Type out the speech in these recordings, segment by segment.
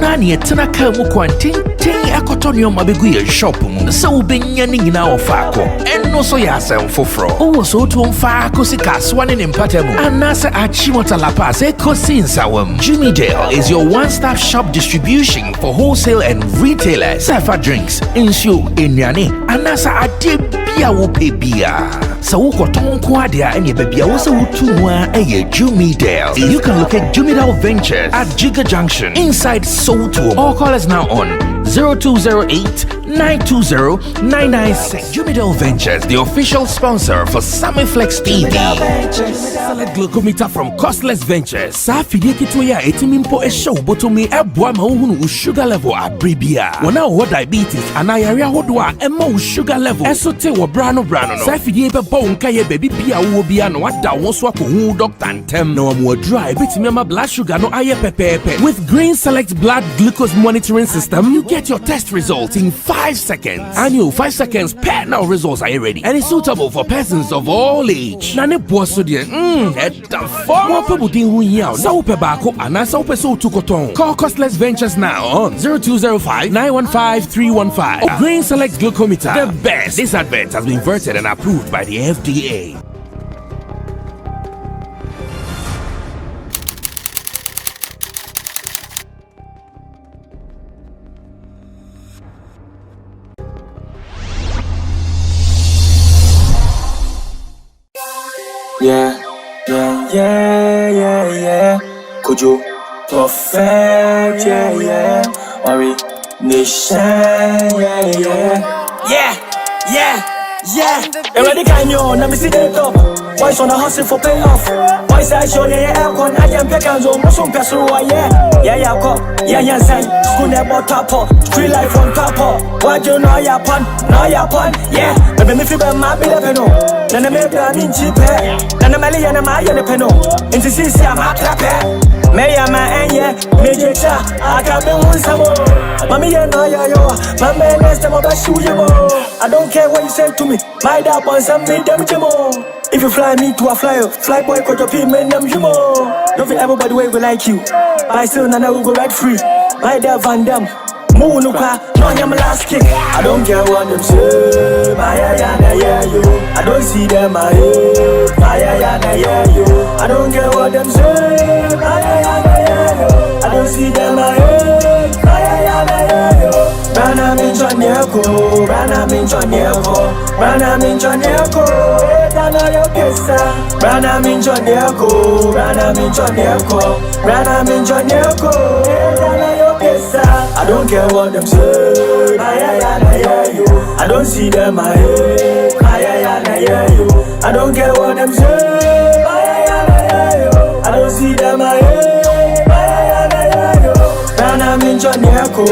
Nani tena kamu kwanting akotonyo mabegu ye shop mu so benya ni nyina ofako enno so ya asem foforo o so to mfa sika swane ne mpatemu anasa achimota la pass ekosinsa Jimmy Dale is your one-stop shop distribution for wholesale and retailers. Safa drinks, insure, enyane, anasa adebia wo pebia. So ukoton kwadia enye bebia wo se utumwa eye Jimmy Dale. You can locate Jimmy Dale Ventures at Jiga Junction inside Soto. All call us now on 0208-920-996. Jimmy Dale Ventures, the official sponsor for Sammy Flex TV. Select glucometer from Costless Ventures. Safidi kitoya etimimpo show botomi ebwa mahunu sugar level abribia. Wana o diabetes anayaria hodwa emma sugar level. Esote wo brano no. Safidi ebe bonka ye baby bia wo bia no wada wonso akohu doctor ntem na wo dry bitimi ma blood sugar no aye pepepe. With Green Select blood glucose monitoring system, you get your test results in 5 seconds. Annual 5 seconds per now results are ready and it's suitable for persons of all age. Na ne boso de More people didn't win out. So Pebako and so peso to Coton. Call Costless Ventures now on 0205-915-315. Or Green Select Glucometer. The best. This advert has been vetted and approved by the FDA. Yeah. Could you perfect? Yeah. Worry, nation. Yeah. Already can you? Let me see the top. Boys on a hustle for payoff. Boys I show you aircon. I am pecans on Muslim Pesu. Yeah, say. School never top up. Free life on top up. What you know your pun? Yeah. Baby, me feel my bill peno. Then I make a cheap. Then I'm a million and my peno. Into CC, I'm a clapper. May I my major cha. I can't be one some more. Mommy, you know yo. My man, next time I'll shoot you more. I don't care what you say to me. My dad wants some made them more. If you fly me to a fly boy could you pay me them you more. Don't feel everybody will like you. But still none will go right free. My dad Van Dam. Moonuka, no I'm last kick. I don't care what them say. Yeah, you. I don't see them I yeah, you. I don't care what them say. Yeah, you. I don't see them I yeah, you. Brana min chanyeko. Dana yo kesa. Brana min chanyeko. Dana yo kesa. I don't care what them say. Yeah, you. I don't see them I yeah, you. I don't care what them say. Yeah, you. I don't see them I yeah, you. Brana min chanyeko.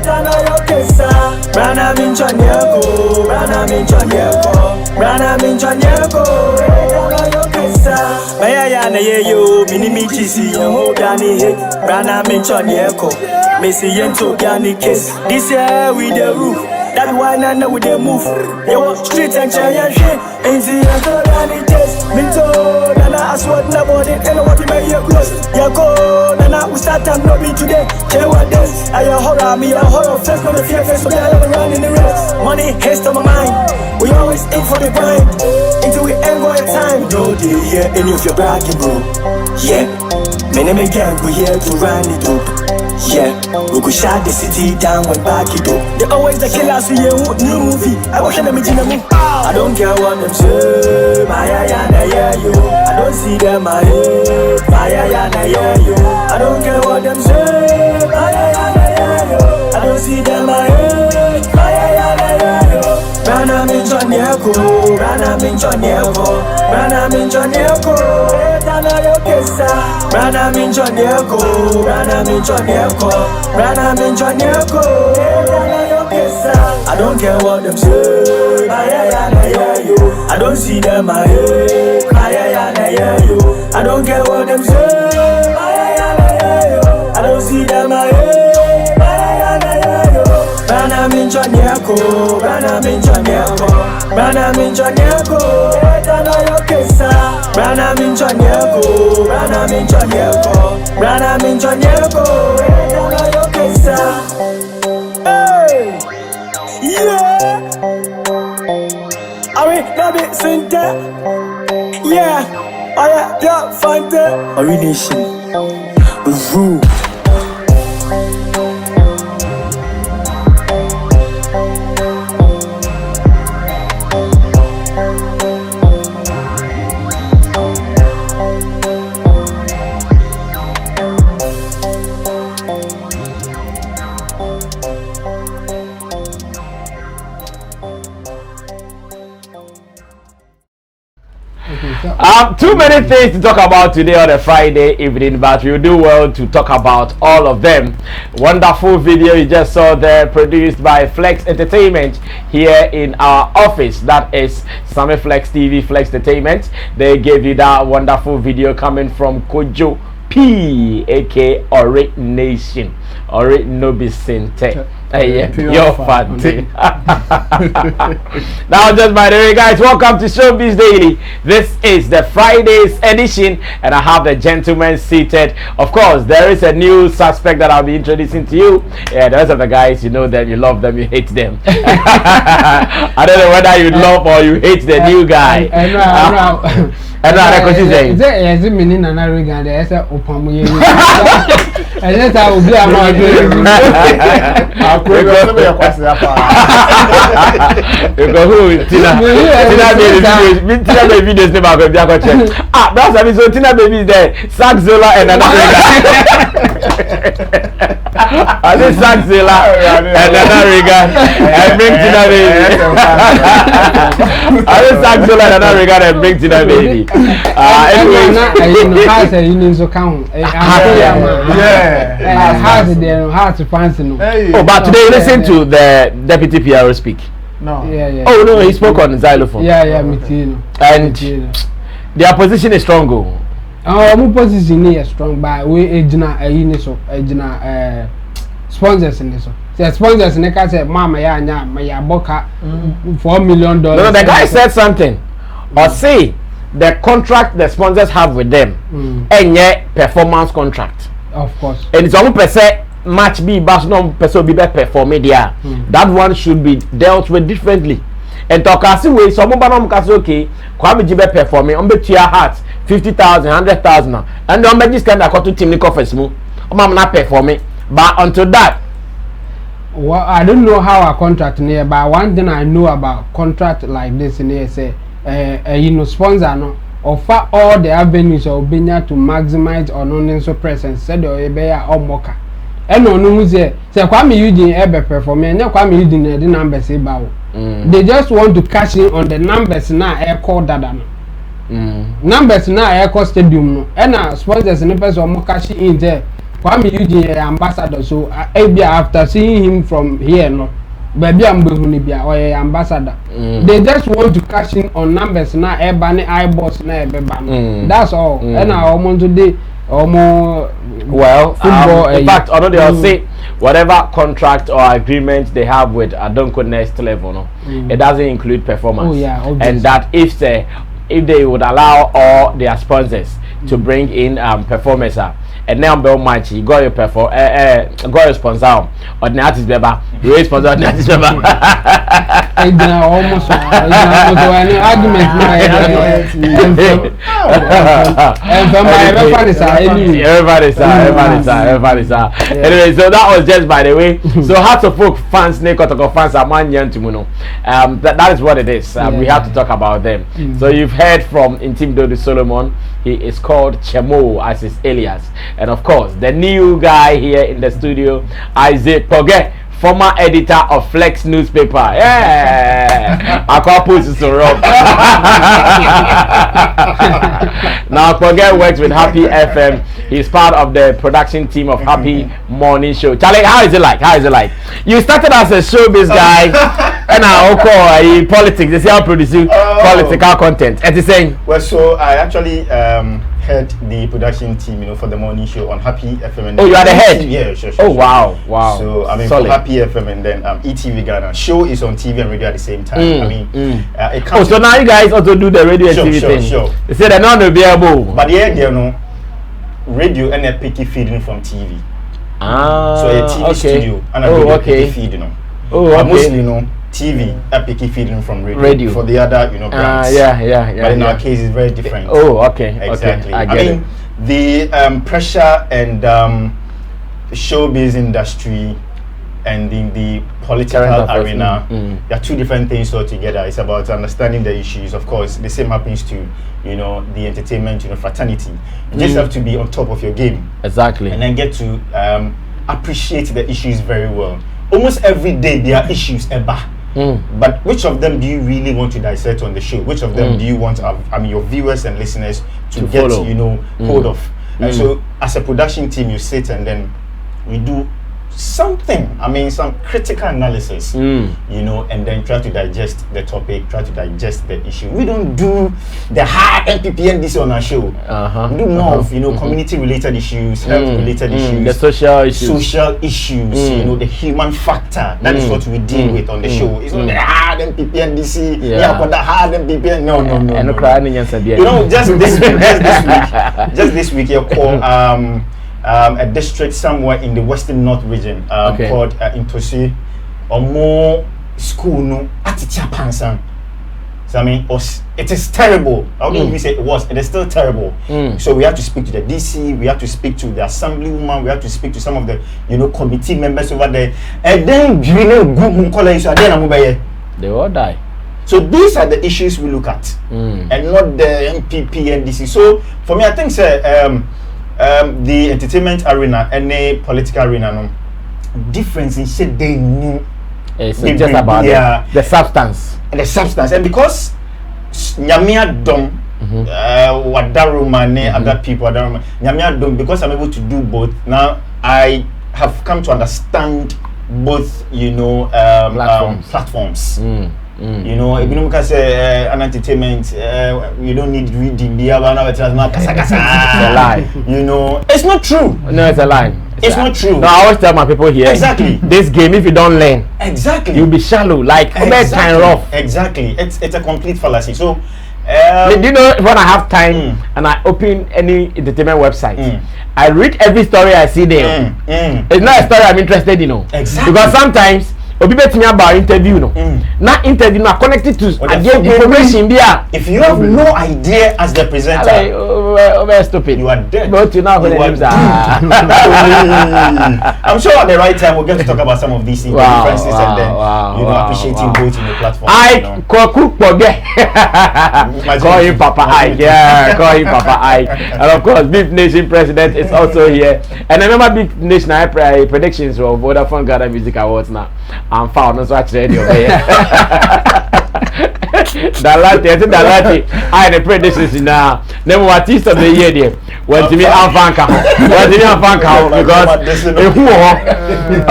Dana yo kesa. Brana min chanyeko. Dana yo kesa. Maya na yo, mini chisi yo gani hit. Brana min chanyeko. Missy yento gani kiss. This year with the roof. That why nana with the move. They walk street and giant shit. Ain't see a gani taste. Minto, nana aswad na body. And what you make your close. Yako, nana we start time no be today. Care what this? I a horror, me a horror face. No the fear face, so I never run in the race. Money haste on my mind. We always aim for the grind. Until we end for your time. Don't you hear any of your bragging, bro? Yeah, my name again, we here to run it up. Yeah, we could shut the city down when back it up. They always the killers we hear new movie. I watch them in the movie. I don't care what them say. Yeah, you. I don't see them I yeah, you. I don't care what them say. Yeah, you. I don't see them I yeah, you. Brana min chanyeko. Dana yo kesa. Brana min chanyeko. Dana yo kesa. I don't care what them say. Yeah, you. I don't see them I yeah, you. I don't care what them say. Yeah, you. I don't see them I yeah, you. Brana Brana Minjaniako, Brana Minjaniako, Brana Minjaniako, Edana Yokesa, Brana Minjaniako, Brana Minjaniako, Brana Minjaniako, Edana Yokesa. Hey, yeah. Are we Nabi Sinte? Yeah, I am the Fante. Are we nation? Rule. Too many things to talk about today on a Friday evening, but we'll do well to talk about all of them. Wonderful video you just saw there, produced by Flex Entertainment here in our office. That is Sammy Flex TV, Flex Entertainment. They gave you that wonderful video coming from Kojo P, aka Ori Nation, Ori Nobisente. Hey, you're fun. Now, just by the way, guys, welcome to Showbiz Daily. This is the Friday's edition, and I have the gentlemen seated. Of course, there is a new suspect that I'll be introducing to you. Yeah, the rest of the guys, you know them, you love them, you hate them. I don't know whether you love or you hate the new guy. I know what you're saying. Is it meaning another guy? There's a Opamu. And that's how we are doing. Tina baby videos never go be a ah, brother, so Tina baby is there. Saxola and another guy. I think Saxola and another guy. And bring Tina baby. I think Saxola and another guy and bring Tina baby. Anyway, how say you need to count? How to fancy no. Oh, but today listen to the deputy PRO speak. No. Yeah. Oh no, he spoke on xylophone. Yeah, me too. And their position is strong. Our position is strong, but we ejina sponsors in this. The sponsors in the case said, "Mama, ya boka $4 million." No, the guy said something. Or say the contract the sponsors have with them, and yet performance contract. Of course. And it's almost match B, but no person be better for media. That one should be dealt with differently. And talk as way some banam kasi okay, kwame jibe perform on be your heart 50,000, 100,000, and on be this kind of to team coffers mu. I'm not performing, but until that. Well, I don't know how a contract near, but one thing I know about contract like this in here say, sponsor no. Offer all the avenues of Benya to maximize on non-so presence, said or Ebeya or Moka. And on who's there, say, Kwame Eugene Ebe performing, and Kwame Eugene the numbers about. They just want to cash in on the numbers now, air call Dada. Numbers now, air call stadium, and sponsors and the person more cash in there. Kwame Eugene ambassador, so after seeing him from here, no. Baby or ambassador. They just want to cash in on numbers now, eyeballs now, that's all. And I want today well, football. In fact, although they all say whatever contract or agreement they have with Adonko next level, no, it doesn't include performance. Oh yeah, obviously. And that if they would allow all their sponsors to bring in performers. And now Bell match, you got your got your sponsor or the artist beba, you sponsor the artist beba. Almost any argument everybody's anyway, so that was just by the way. So Hearts of Folk fans, Nekotoko fans are man young to Muno. That is what it is. We have to talk about them. So you've heard from Intim Dodo Solomon. He is called Chemo as his alias. And of course, the new guy here in the studio, Isaac Poget, former editor of Flex newspaper. Yeah, I can't put it so wrong. Now, Poget works with Happy FM. He's part of the production team of Happy Morning Show. Charlie, how is it like? You started as a showbiz guy. And I call politics. They say I produce political content. And saying, well, so I actually head the production team, for the morning show on Happy FM. And you are the head? Yeah, sure. Oh, wow. So, I mean, for Happy FM and then ETV Ghana. Show is on TV and radio at the same time. It comes so now you guys also do the radio and TV thing? Sure. They said they're not be able. But radio and a picky feeding from TV. So a TV studio and a picky feeding. Mostly, TV, picky feeding from radio. For the other, brands. But in our case, it's very different. Exactly. I get the pressure and showbiz industry and in the political arena, there are two different things altogether. It's about understanding the issues. Of course, the same happens to the entertainment fraternity. You just have to be on top of your game. Exactly. And then get to appreciate the issues very well. Almost every day there are issues about. But which of them do you really want to dissect on the show? Which of them do you want your viewers and listeners to get follow. Hold of? And so as a production team, you sit and then we do something, some critical analysis, and then try to digest the topic, try to digest the issue. We don't do the hard NPPNDC on our show. We do more of, community related issues, health related issues, the social issues, the human factor. That is what we deal with on the show. It's not the hard NPPNDC, the hard NPPN. No. Just this week, you call a district somewhere in the western north region called Intosi or more school no Atichapansan. So it is terrible. I don't know if we say it was. It is still terrible. So we have to speak to the DC. We have to speak to the assemblywoman. We have to speak to some of the committee members over there. And then they all die. So these are the issues we look at, and not the MPP and DC. So for me, I think the entertainment arena and the political arena, difference in shit they knew. It's just about the substance. And because Nyamia Dom, Wadaruma, other people, Nyamia Dom, because I'm able to do both, now I have come to understand both, platforms. If you don't say an entertainment, you don't need reading. It's a lie. It's not true. No, it's a lie. It's not true. No, I always tell my people here. Exactly. This game, if you don't learn, you'll be shallow, like exactly. rough. Exactly. It's a complete fallacy. So, do you know when I have time and I open any entertainment website, I read every story I see there. It's not a story I'm interested in. Exactly. Because sometimes Obi bet me about interview not interview connected to information there. If you have no idea as the presenter, stupid. You are dead. But you know what names are. I'm sure at the right time we'll get to talk about some of these things, differences, and then appreciating both in the platform. Call him Papa Ike. Yeah, call him Papa Ike. And of course, Beef Nation president is also here. And I remember Beef Nation predictions of Vodafone Ghana Music Awards now. I'm found on such radio. Dalati. I the predictions now. Never artist of the year there. When to me Alfanka. Because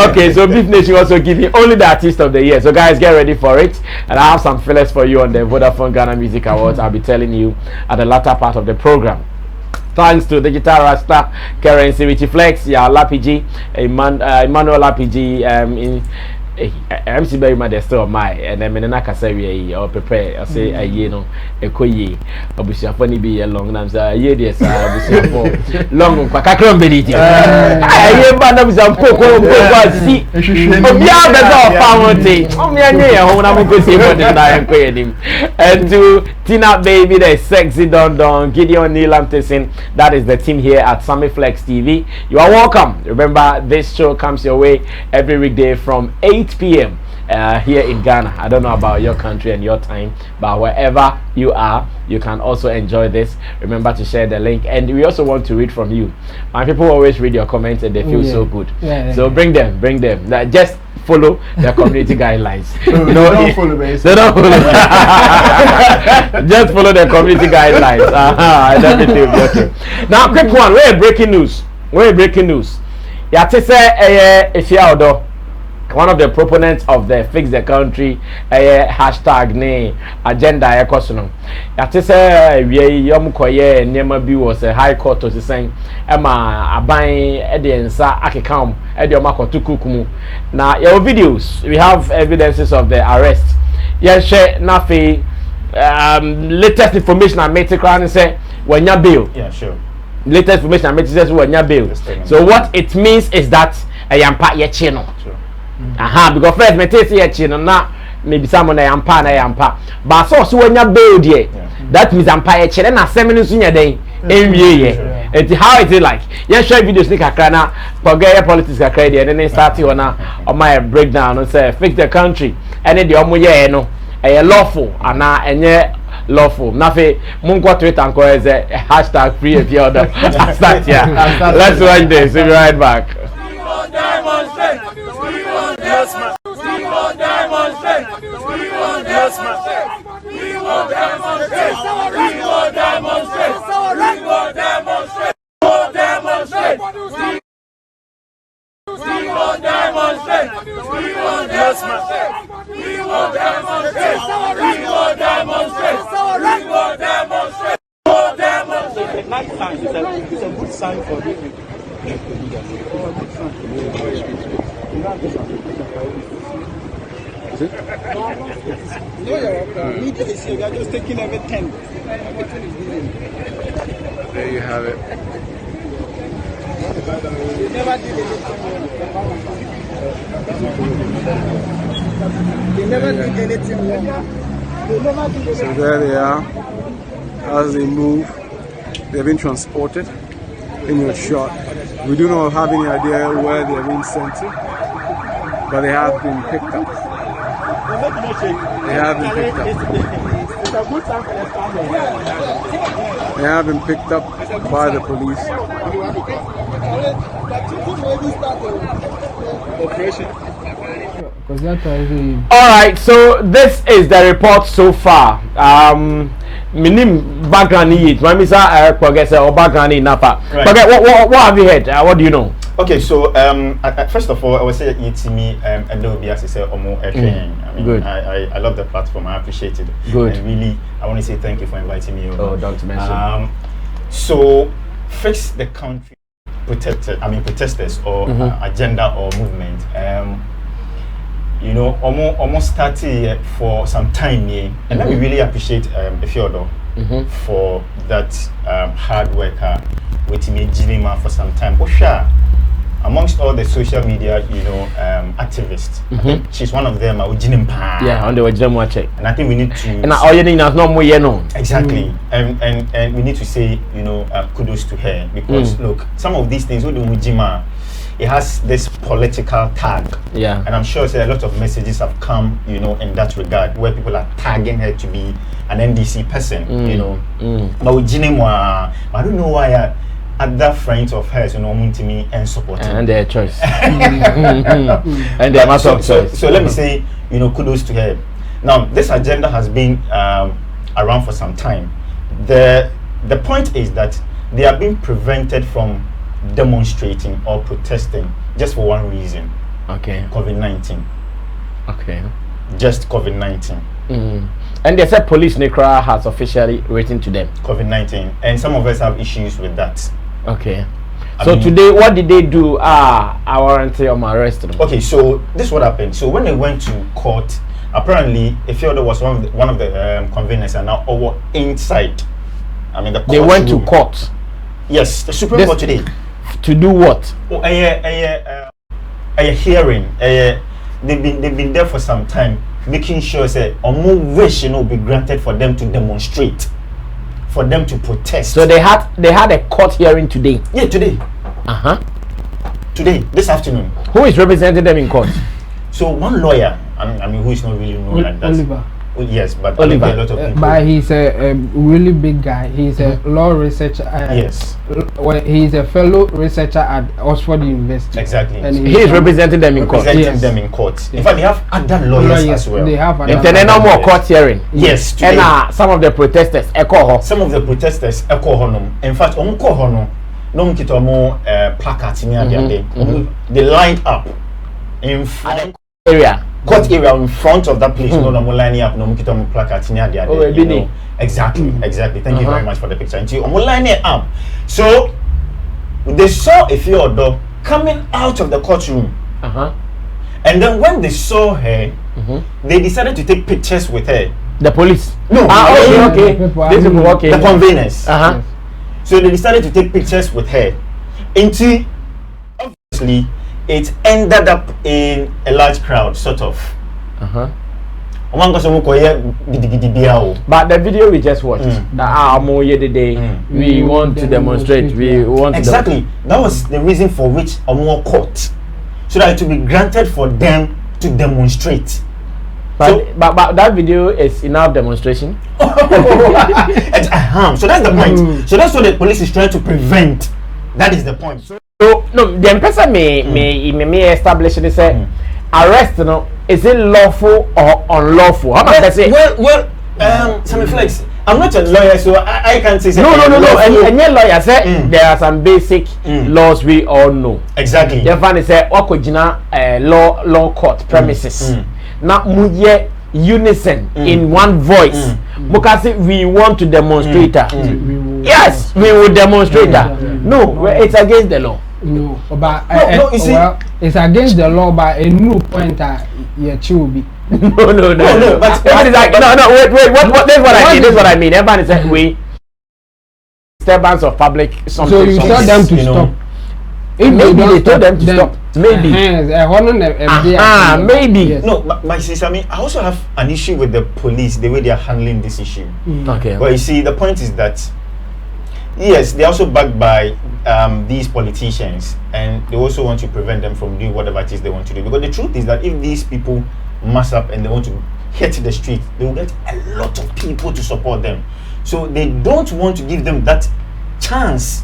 okay, so Beef Nation also giving only the artist of the year. So guys, get ready for it. And I have some fillers for you on the Vodafone Ghana Music Awards. I'll be telling you at the latter part of the program. Thanks to the guitar rasta currency which Flex, Lapiji, Emmanuel Lapiji, MC Berry ma still my and then na kasa we or prepare I say ekoyi obusiafo ni be long na say ye dey say obusiafo long kwa kakra mbedi aye ba na busiafo ko si obi abeza family omi anye ye ho na mo ko say body na enkoye nim and to Tina Baby, the sexy Don Gideon Neil Amtesin, that is the team here at Sammy Flex TV. You are welcome. Remember, this show comes your way every weekday from 8 p.m. Here in Ghana. I don't know about your country and your time, but wherever you are, you can also enjoy this. Remember to share the link, and we also want to read from you. My people always read your comments and they feel so good. So bring them. Just follow the community guidelines. Don't follow me. Don't follow. Just follow the community guidelines. Everything will be okay. Now, quick one. Where breaking news? Yeah, to say Efya Odo. one of the proponents of the Fix the Country hashtag ne agenda ekosono yate say wie yom koye nema bi was a high court to say ema aban e de nsa akekam e de omakoto kukumu na your videos we have evidences of the arrest share nafi latest information I made to say when you bail. Yeah, sure. Latest information I made says when you bail. So what it means is that I am part your channel. Sure. Because first me take your channel now maybe someone I am part. But so when you bail there, that means I'm part your channel na 7 minutes in your day. And how is it like? Yeah, share videos ni kakra na forget politics kakra there and then start on my breakdown and say Fix the Country and then the omo ye no lawful and enye lawful. Nafe mungo tweet and call is a hashtag free Efya order. Start here. Let's watch this. We'll be right back. We want demonstrate. We want demonstrate. We want demonstrate. We want demonstrate. We want demonstrate. We want demonstrate. We want demonstrate. We want demonstrate. We want demonstrate. We want demonstrate. We want demonstrate. We want demonstrate. We want demonstrate. We want demonstrate. At night time, it's a good sign for people. Is it? No, media is here. They are just taking everything. There you have it. They never did anything wrong. So there they are. As they move, they've been transported in your shot. We do not have any idea where they're being sent to, but they have been picked up. They have been picked up. It's a good time for the family. They have been picked up by the police. All right, so this is the report so far. Minim background it. My Mr. Progressor or background in Napa. What have you heard? What do you know? Okay, so first of all, I would say it's me and there will be as I say Omo Efya. I mean, good. I love the platform. I appreciate it. Good. And really, I want to say thank you for inviting me. Oh, don't mention. So Fix the Country protesters or agenda or movement. You know, almost started for some time here, and we really appreciate Efya for that hard worker with me Jinima for some time. Osha, amongst all the social media, you know, activists, I think she's one of them. Yeah, on the Wajirama check. And I think we need to. And all you need is not more Exactly, and we need to say, you know, kudos to her because look, some of these things with the Wajima, it has this political tag. Yeah. And I'm sure a lot of messages have come, you know, in that regard, where people are tagging her to be an NDC person, you know. But with Jinema, I don't know why other friends of hers, you know, to me and supporting. And their choice. And their matter of choice. So let me say, you know, kudos to her. Now, this agenda has been around for some time. The point is that they are being prevented from demonstrating or protesting just for one reason. Okay. COVID-19. Okay. Just COVID-19. And they said police Nekra has officially written to them. COVID-19. And some of us have issues with that. Okay. So today, what did they do? I warrant your arrest. Okay, so this is what happened. So when they went to court, apparently Efya was one of the conveners and now over inside. I mean, they went to court. Yes, the Supreme Court today. To do what? Oh, a hearing. They've been there for some time, making sure that more wish, you know, be granted for them to demonstrate, for them to protest. So they had a court hearing today. Yeah, today. Today, this afternoon. Who is representing them in court? So one lawyer, I mean, who is not really known like that. Oliver. Oh, yes, but Oliver. a lot of people. But he's a really big guy. He's a law researcher. Yes. He's a fellow researcher at Oxford University. Exactly. And He is representing them in court. Representing them in court. In fact, they have other lawyers as well. They have If there are no more court hearing. Yes. Today. And some of the protesters echo. Some of the protesters echo honum. In fact, no Plaques they lined up in front area. Court area in front of that place. No, no, lining up. No, kita mo placard near there. You know. Exactly. Thank you very much for the picture. And you lining up. So they saw Efya coming out of the courtroom. And then when they saw her, they decided to take pictures with her. The police? No. Okay. The conveners. So they decided to take pictures with her. Until obviously it ended up in a large crowd, sort of. But the video we just watched, we want to demonstrate. We want exactly. That was the reason for which a more court, so that it will be granted for them to demonstrate. But that video is enough demonstration. So that's the point. So that's what the police is trying to prevent. That is the point. So no, the person may establish and say arrest. No, is it lawful or unlawful? How much I say? Well, Sammy Flex, I'm not a lawyer, so I can't say. No. And your lawyer said there are some basic laws we all know. Exactly. The fan is say Okojina law court premises. Now muye unison in one voice. Because we want to demonstrate. Yes, we will demonstrate. No, it's against the law. No, but you see, well, it's against the law. But a new point, yeah, chubi. No. But everybody like, no. Wait. What? This is what I mean. This is what I mean. Everybody said we disturbance of public. So you told them to stop. If maybe they told them to stop. Maybe. Maybe. Yes. No, but my sister, I also have an issue with the police, the way they are handling this issue. Okay. But you see, the point is that yes, they're also backed by these politicians, and they also want to prevent them from doing whatever it is they want to do. Because the truth is that if these people mass up and they want to hit the street, they will get a lot of people to support them. So they don't want to give them that chance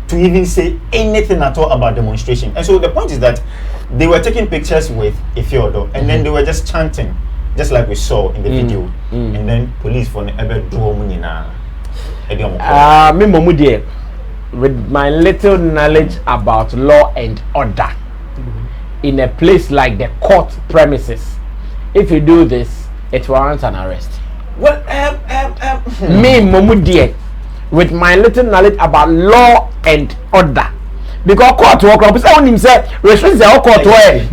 to even say anything at all about demonstration. And so the point is that they were taking pictures with Efya, and then they were just chanting, just like we saw in the video. And then police for ever do me with my little knowledge about law and order in a place like the court premises, if you do this, it warrants an arrest. Well, me Momudie, with my little knowledge about law and order, because court work on him said restrictions are all court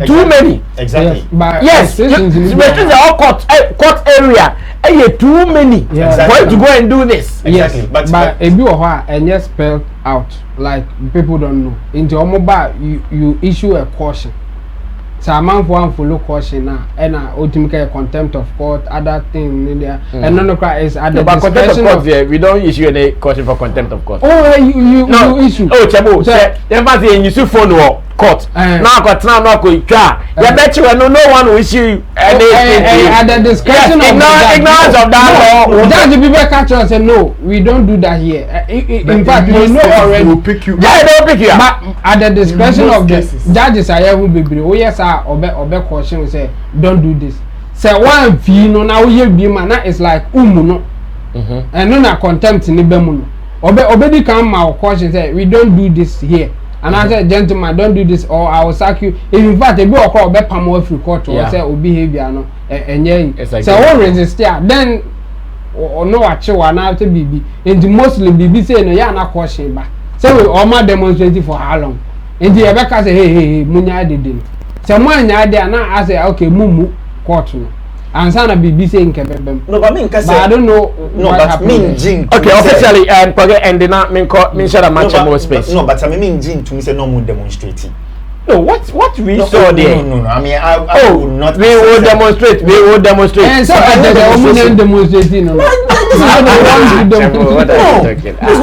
too many. Exactly. Yes, restrictions are all court area. Too many for you to go and do this. Exactly. Yes, but if you are and just spelled out like people don't know. Into Omoba, you issue a caution. So a man for one follow caution now, and ultimately contempt of court, other thing in there. And none of that is at the contempt of court. We don't issue any caution for contempt of court. Oh, you issue. Oh, Chabo, you issue phone or court. Now got now not go try. You bet you no one will issue anything. At the discretion of ignorance of that law. Judge the people catch us and say no, we don't do that here. In fact, we know already. Will pick you. Yeah, they will pick you. But at the discretion of the judges, I will be. Oh yes, obe caution will say don't do this. Say one fee no now you be man. That is like no. And no na contempt ni bemuno. Obe di come my caution say we don't do this here. And I said, gentlemen, don't do this or I will sack you. If in fact, if you are called back from free court or say, behavior, no, and so I won't resist here. Then, or no, actually, one after BB. And mostly BB say, no, yeah, not caution back. So we all my demonstrating for how long? And the Rebecca say, hey, Munya did. Someone there now I say, okay, Mumu, court. And Sana BB saying, no, but I don't know. No, but me Jing. Okay, officially, and the not mean share a match more space. No, but I mean Jing to me say no more demonstrating. No, what we saw there? No. I mean, I will not. We will demonstrate. We will demonstrate. And so demonstrating. No, there's no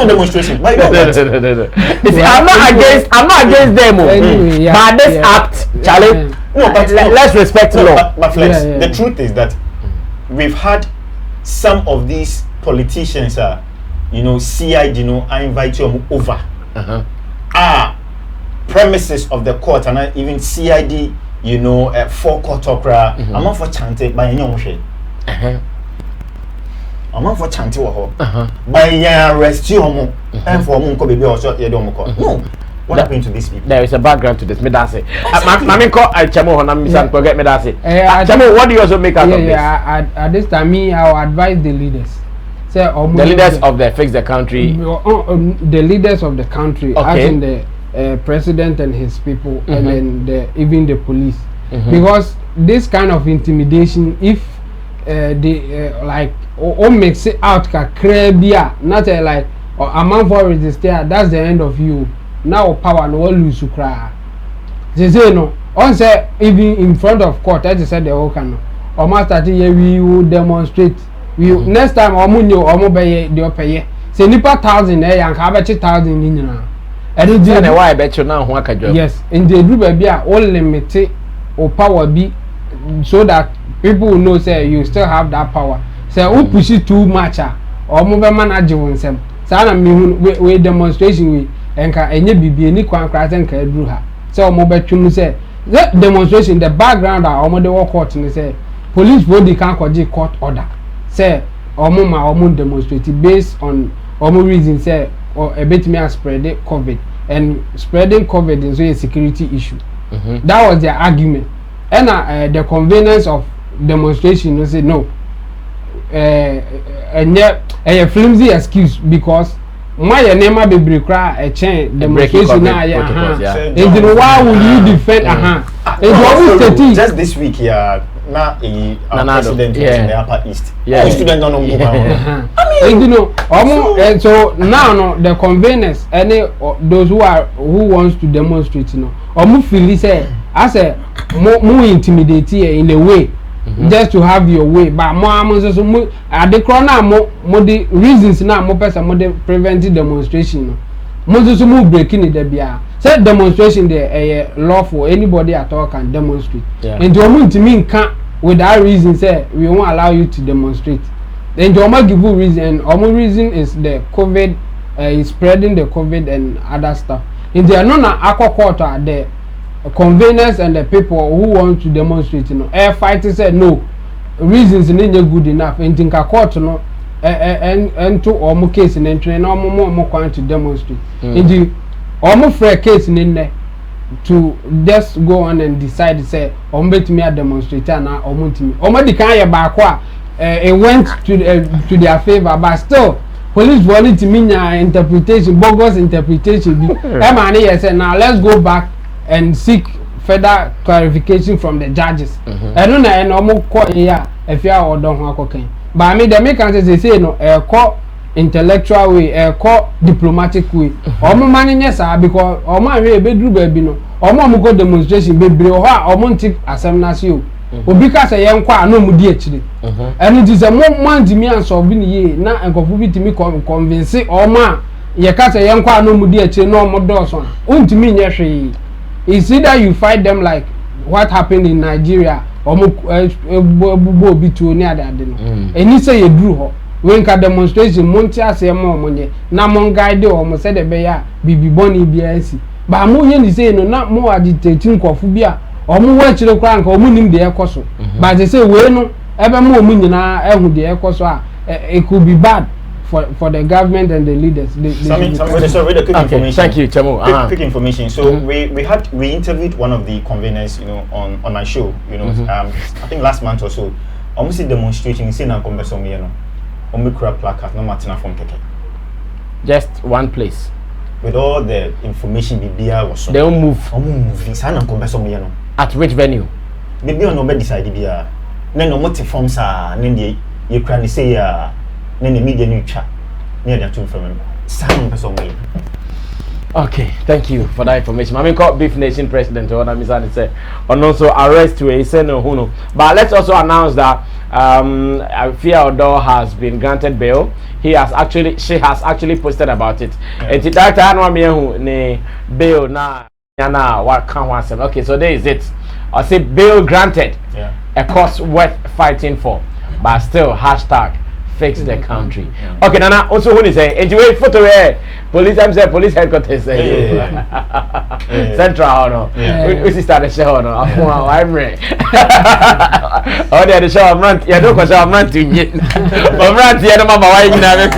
demonstration. Why not? No. I'm not against them. But this act, Charlie. No, but let's respect law. But Flex, the truth is that we've had some of these politicians, CID, I invite you over. Premises of the court, and even CID, for court okra. I'm not for chanting by any way. I'm not for chanting by arrest you and for Munko baby or shot your domoko. No. What happened to these people? There is a background to this. Me that's it. Mami ko Chamo hona misan forget me that's it. Chamo, what do you also make out of this? Yeah, at this time, I will advise the leaders. Say, the leaders of the Fix the Country. The leaders of the country, as in the president and his people, and then even the police. Because this kind of intimidation, if they like or makes it out crabia, not like a man for resistor, that's the end of you. Now power no lose to cry. They say no. On say even in front of court, I just said the whole can. Or master we will demonstrate. We next time omunyo omobeye the opeye. Say nipa 1,000 and kabachi 1,000 in now. And then why I bet you now who can job. Yes, in the group be all limited or power be so that people will know say you still have that power. Say who push it too much or move manage oneself. Sana we demonstration we enka enye bibie ni kwan krate enka edru ha say omo betwum say the demonstration the background omo dey work court ni say police body can koji court order say omo ma omo demonstrate based on omo reason say or a bit me spread COVID and spreading COVID is a security issue. That was their argument and the convenience of demonstration they say no and yet a flimsy excuse because my name be break a chain demonstration now and then why would you defend just this week here now a president in the Upper East student don't know I mean you know and so now no the conveners any those who wants to demonstrate you know feel say as a more intimidating in a way just to have your way but more so at the corner more the reasons now more person more the preventing demonstration no so move breaking it there said demonstration there law for anybody at all can demonstrate and to mean can't with that reason say we won't allow you to demonstrate then to give you reason and reason is the COVID is spreading the COVID and other stuff and they are not aqua quarter the conveners and the people who want to demonstrate you know air fighters said no reasons in good enough and think a court no and to omo case in entry no more going to demonstrate indeed omo fair case in there to just go on and decide to say omo bet me a demonstrator na omo timi omo di kan ye ba kwa it went to their favor but still police volunteer to mean interpretation bogus interpretation be man here say now let's go back and seek further clarification from the judges. I don't know and almost court here Efya or don't want cocaine. But I mean the Americans say no court intellectual way, court diplomatic way. Omo money yes because omo we bedroom baby no. Omo go demonstration baby or omo take assembly you. Obika say yen kwa no mu di akire. And it is a moment me and so be ye na enkofu bi timi convince omo ye ka say yen kwa no mu di akire no omo do so. Untimi nye hwe. It's either you fight them like what happened in Nigeria or be to near that. And you say you drew her. When ka demonstration, Montia say more money. Na mon guide or said the bear be bonny BSC. But I'm only saying no, not more agitating cophobia or more watch the crank or mooning the air coso. But they say, well, no, ever more meaning the air coso. It could be bad for the government and the leaders. Sammy, quick information. Thank you, Chamo. Quick information. So we interviewed one of the conveners, you know, on my show, you know, I think last month or so. Almost demonstrating in Sina Conversation, you know, Omicron Plaques, no matter from Keke. Just one place. With all the information, BBR was so. They don't move. Sana Conversation, you know. At which venue? BBR no be decide BBR. Then no motive forms are. Then you can say then the media new chat near the two from him. Okay, thank you for that information. I mean, called Beef Nation President or what I'm saying, and also arrest to a seno huno. But let's also announce that Efya has been granted bail. She has actually posted about it. And that I know me bail na what can one say? Okay, so there is it. I say bail granted. Yeah. A cause worth fighting for, but still hashtag fix the country. Okay, Nana. Also, who is saying? Enjoy photo where police. I'm saying police headquarters. Central, no. We started show, no. I'm ready. Oh, they show a month. You don't show a month to me. But month, you don't know why you never.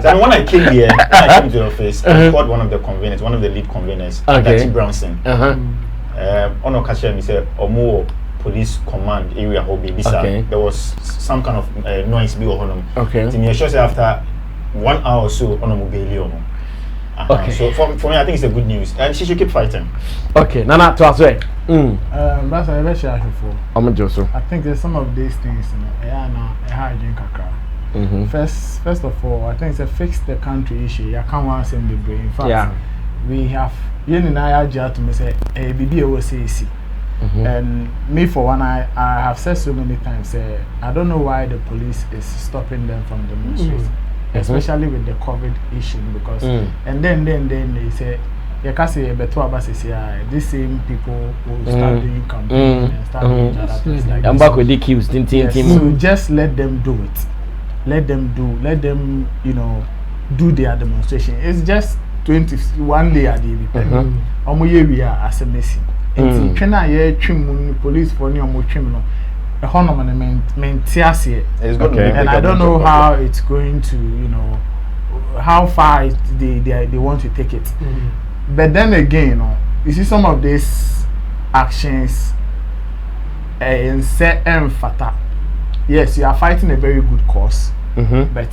So when I came here, I came to the office. I called one of the conveners, one of the lead conveners, Dr. Brownson. On occasion, he said, "Omo police command area hobby." There was some kind of noise be on. Okay. To me, sure after 1 hour or so, on mobile. Okay. So for me, I think it's a good news, and she should keep fighting. Okay. Nana, to us way. That's a very share for. I'm Joseph. I think there's some of these things, First of all, I think it's a fix the country issue. You can't want to send the brain. In fact, we have yen and I to me say a BB OCC. And me for one, I have said so many times, I don't know why the police is stopping them from demonstrating. Especially with the COVID issue, because and then they say you can say better about these same people will start doing campaign and start doing other things like I'm back with the queues. So just let them do it. Let them do their demonstration. It's just 21 day at the we are as a messy. And police for new criminal. And I don't know how it's going to, how far they want to take it. But then again, you see some of these actions and fata. Yes, you are fighting a very good cause, but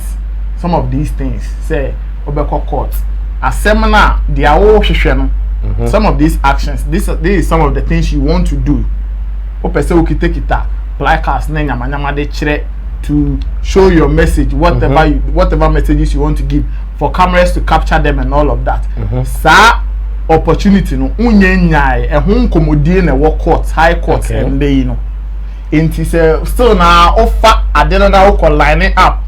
some of these things, say, Obeko Court, a seminar, they are all some of these actions, this is some of the things you want to do. Take it Plaques to show your message, whatever messages you want to give, for cameras to capture them and all of that. Sa opportunity no unyenyai na work courts, high courts and they still now offer adena line it up.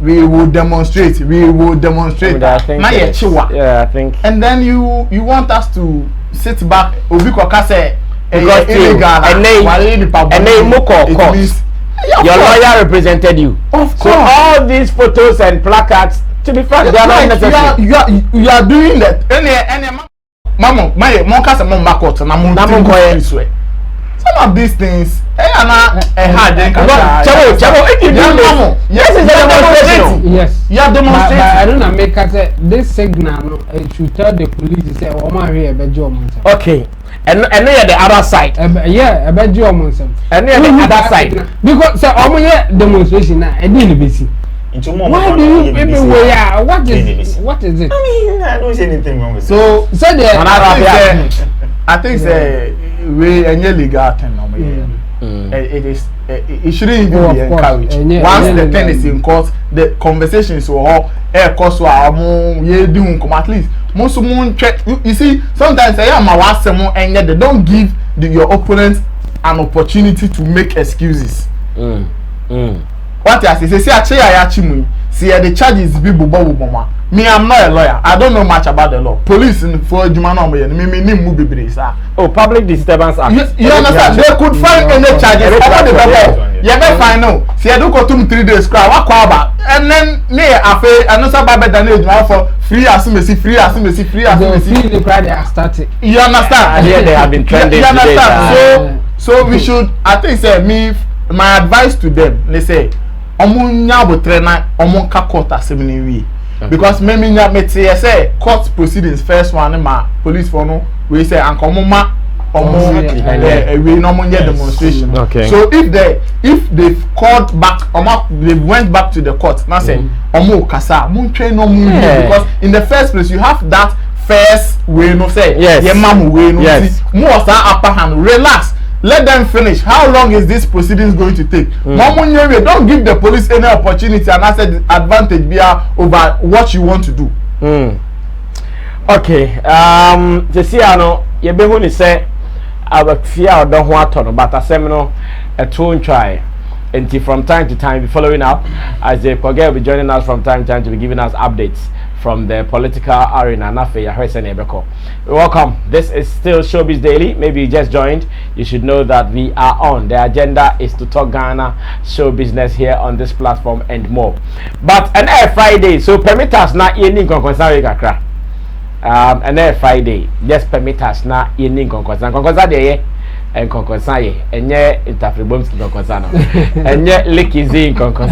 We will demonstrate. Yeah, I think. And then you want us to sit back. Because your lawyer represented you. Of course. So all these photos and placards, to be frank, they are not necessary. You are doing that. Some of these things, yes, you are demonstrating. I don't make this signal. It should tell the police to say, "Oh my, here, okay." And the other side. Yeah, about your monster. And the other side. Because demonstration now, I didn't be see. Why do you everywhere? What is it? I mean, I don't see anything wrong with it. So I think we any legal thing it shouldn't even be encouraged. Once the thing is in court, the conversations will all air course at least most you see, sometimes I am a and yet they don't give your opponent an opportunity to make excuses. What I say, see the charges be me, I'm not a lawyer. I don't know much about the law. Police for Jumano public disturbance act. You understand? They could find any charges. You never find no. See, I don't go to 3 days cry. And then near affair, I know some bad than for free as free. The cry they are starting. You understand? Yeah, they have been trending. You understand? So we should. I think say my advice to them. They say, because maybe say court proceedings first one ma police for no we say and we no demonstration. Okay. So if they called back they went back to the court now say kasa because in the first place you have that first way no say more upper hand. Relax. Let them finish. How long is this proceedings going to take? Don't give the police any opportunity and asset advantage over what you want to do. Okay. The Siano, you be when you say Efya don't want to, but a seminal a tone try. And from time to time, be following up as they forget, be joining us from time to time to be giving us updates from the political arena. Welcome. This is still Showbiz Daily. Maybe you just joined. You should know that we are on. The agenda is to talk Ghana show business here on this platform and more. But an Friday, so permit us not any concern. And Friday, just permit us not any concern. and Konkosaye, and yet Interfribomski Konkosano, and yet Licky Z Konkos.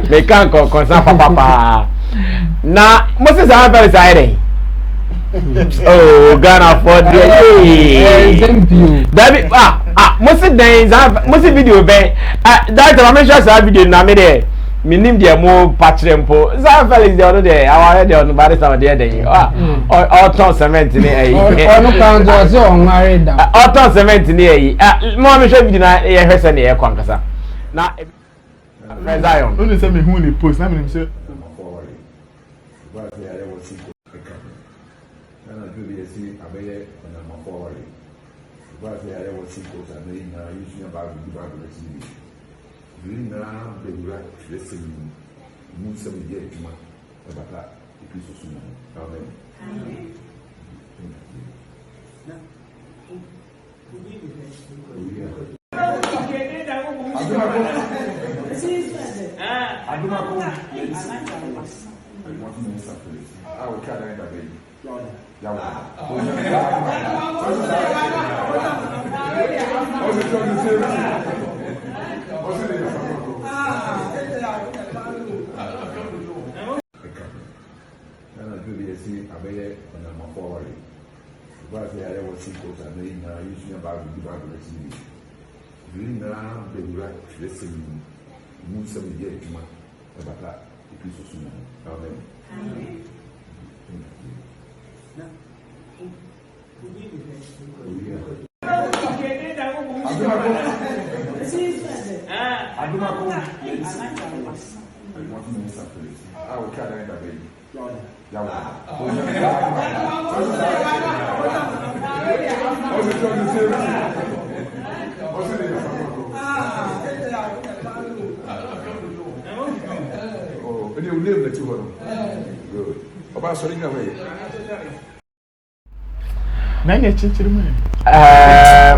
They can't Konkosa Papa. Now, Moses Albert is oh, Ghana for the David, most of days, most video bay. That I mentioned that video na me there. Minim dia mo patrempo. Zafel is the other day. I heard on body some the other day. All ton cement ni eh. No count was on married down. All ton cement ni eh. Mo me show video na e hwese na e kwankasa. Na Zion. Only say me who ni post na me say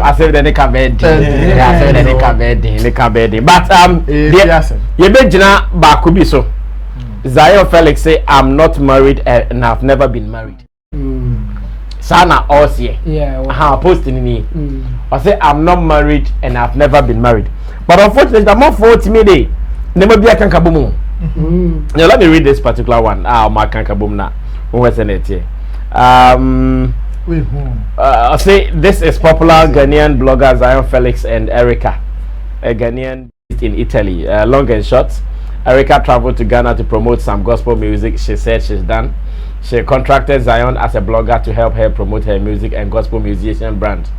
I said the cabedi. But you bet Bakubi so. Zion Felix say I'm not married and I've never been married. Sana also yeah. Posting me. I say I'm not married and I've never been married. But unfortunately, I'm not 40 me. Never be a kankaboom. Now let me read this particular one. My kankaboom na. What's in it here? I say this is popular Ghanaian blogger Zion Felix and Erica, a Ghanaian in Italy. Long and short, Erica traveled to Ghana to promote some gospel music. She said she's done. She contracted Zion as a blogger to help her promote her music and gospel musician brand.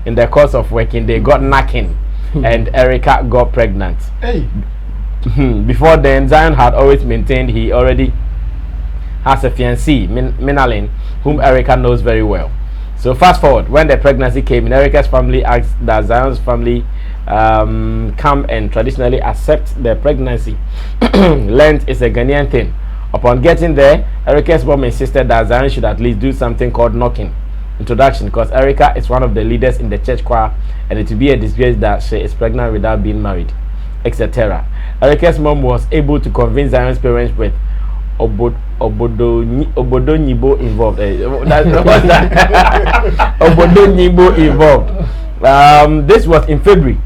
In the course of working, they got knacking, and Erica got pregnant. Hey. Before then, Zion had always maintained he already has a fiancée, Minalin, whom Erica knows very well. So fast forward, when the pregnancy came in, Erica's family asked that Zion's family come and traditionally accept the pregnancy. Lent is a Ghanaian thing. Upon getting there, Erica's mom insisted that Zion should at least do something called knocking. Introduction, because Erica is one of the leaders in the church choir and it would be a disgrace that she is pregnant without being married, etc. Erica's mom was able to convince Zion's parents with Obodo Nyibo involved. What's that? Obodo Nyibo involved. This was in February.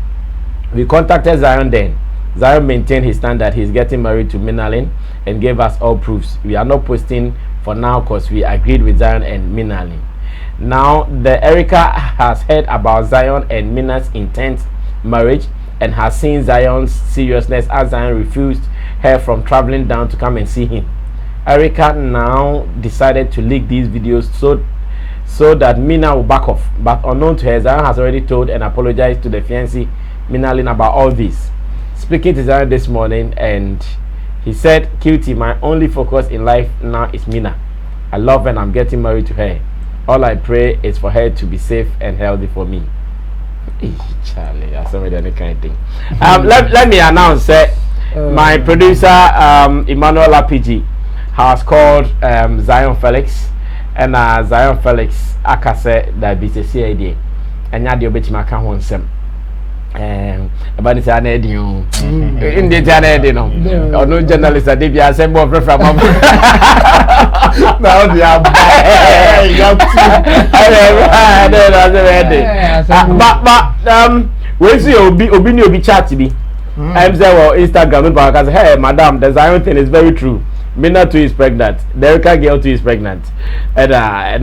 We contacted Zion then. Zion maintained his stand that he's getting married to Minalin and gave us all proofs. We are not posting for now because we agreed with Zion and Minalin. Now, the Erica has heard about Zion and Mina's intense marriage and has seen Zion's seriousness as Zion refused her from traveling down to come and see him. Erica now decided to leak these videos so that Mina will back off. But unknown to her, Zion has already told and apologized to the fiancé Minalin about all this. Speaking to Zion this morning, and he said, "Cutie, my only focus in life now is Mina. I love her and I'm getting married to her. All I pray is for her to be safe and healthy for me." Charlie, that's already any kind of thing. Let me announce that my producer Emmanuel Lapiji has called Zion Felix, and Zion Felix akase that be a CID and ya de obetima ka ho nsem about the Anedi. In the Janedi, or no journalist at DBA said more from now they are but we see Obi chat to be. I'm saying well Instagram because hey madam the Zion thing is very true. Mina too is pregnant. Dereka girl too is pregnant. And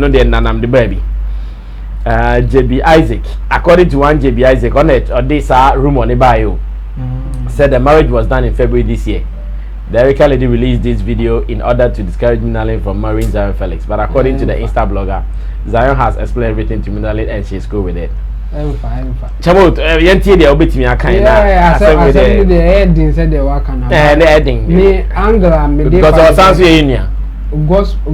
no the nanam the baby. JB Isaac, according to one JB Isaac on it or this room on the bio, said the marriage was done in February this year. The Erica lady released this video in order to discourage Minalin from marrying Zion Felix. But according to the Insta blogger, Zion has explained everything to Minalin and she's cool with it. Chabot, yenti de obeti mi akan na. Yeah, I said the heading said the work na. The heading. Me Angela me dey. Because our sounds here in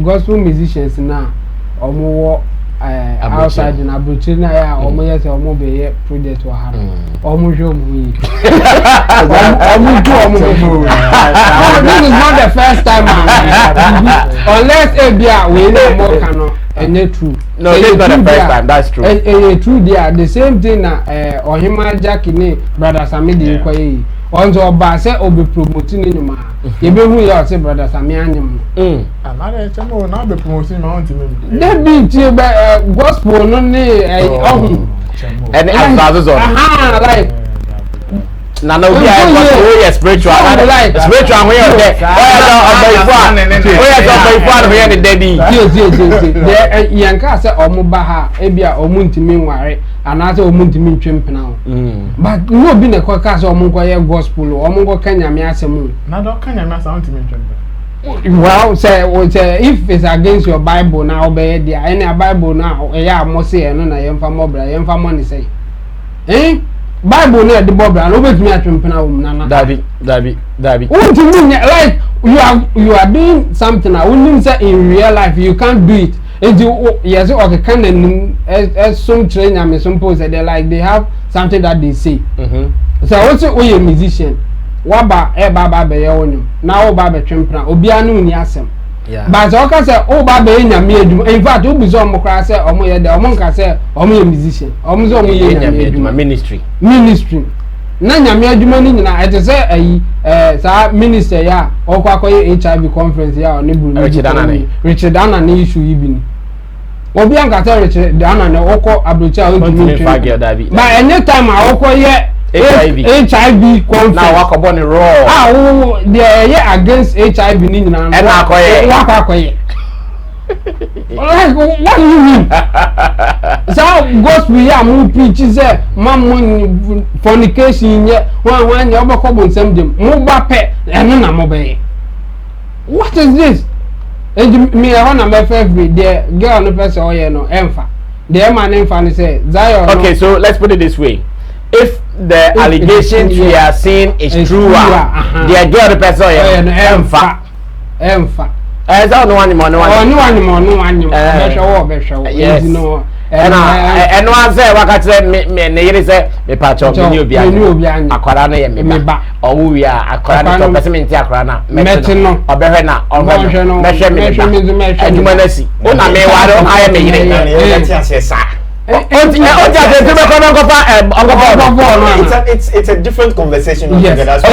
gospel musicians now, omo outside in Abuja na ya omo yes omo be project wa ha. Omo jo mu. Omo do. This is not the first time unless Efya we know more cannot. And true. No, this is not the first time. That's true. True. There, the same thing. Ohima Jack ni brother Sammy di koyi. Onzo oba se obi promoting ni ma. Yebe hu ya say brother Sammy anyam. Another chamo na be promoting ma on me. That be ti be gospel no ni ohun. And as like na no be I spiritual spiritual we are there the daddy the yanka say omuba ha ebia omuntimi nware anase omuntimi ntwempena but no be na kwaka say omunko ye gospel omunko kanyame asemu na do kanyame asemu ntimi ntwempena. Well, say if it's against your Bible now obey there any Bible now ya mo say no na yemfa mobra yemfa money say Bible na the Bible and obetumi atwempena wo nana Dabi like you are doing something I wouldn't say in real life you can't do it. And you yes okay can as some train am some pose they like they have something that they say. So also we a musician waba baba be ye wonu na wo baba twempena obi anu ni asem. Yeah. But okay say o baba ye nyame adwuma in fact obi so omo kra say omo ye de omo nka say omo ye musician omo so omo ye nyame adwuma ministry na nyame adwuma ni nyina ete say ayi sa minister ya okwa akoye HIV conference ya ne buru Richard Dana ne issue yibi ni obi anka say Richard Dana ne okọ abrocha o ntimi ba anytime akoye HIV conference now wakobo ni raw they against HIV ni nyina na akoye like what do you mean? So gospel ya mu preach say man fornication ye wan ye obako bonsam dem mu ba pe eno na mo be. What is this? And me I want na every day girl no person oye no emfa. The man emfa ni say Zion. Okay, so let's put it this way. If the allegations we are seeing is true, the girl the person oye emfa. Is that no one more? Yes. And one say what say me say me patch up me obi akwara na ye me ba owu wi akwara na to person me nti akwara na metino obehwe na obehwe no mehwe adwuma na si una me waro aye me yire na ti asesa. It's a different conversation. Yes. I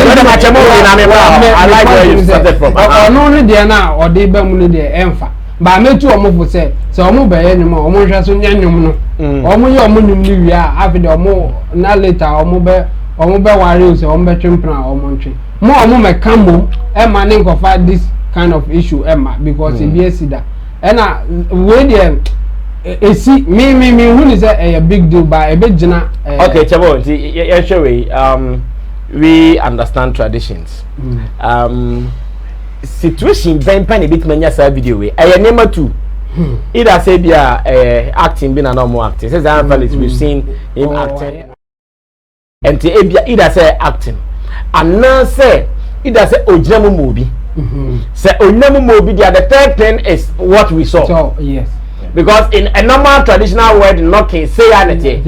like where you started from. Only there now or they be money there emfa. But me too omo say so omo be yen mo omo hwa so nyanyum no. Omo ye omo nyum ni wi a afide omo na later omo be worry so omo be twempena omo ntwe. Mo omo me kambo e ma ne nkofa this kind of issue emma because e be asida. And we there see me who is a big deal by a big jina. Okay, Chabo, we understand traditions. Situation ben pen a bit many video way. I number two. Either say be acting being a normal acting. Says we've seen him acting. And either say acting. And now say either say Ojinamu movie. Say Ojinamu movie. The third thing is what we saw. So yes. Because in a normal traditional word, knocking say anything,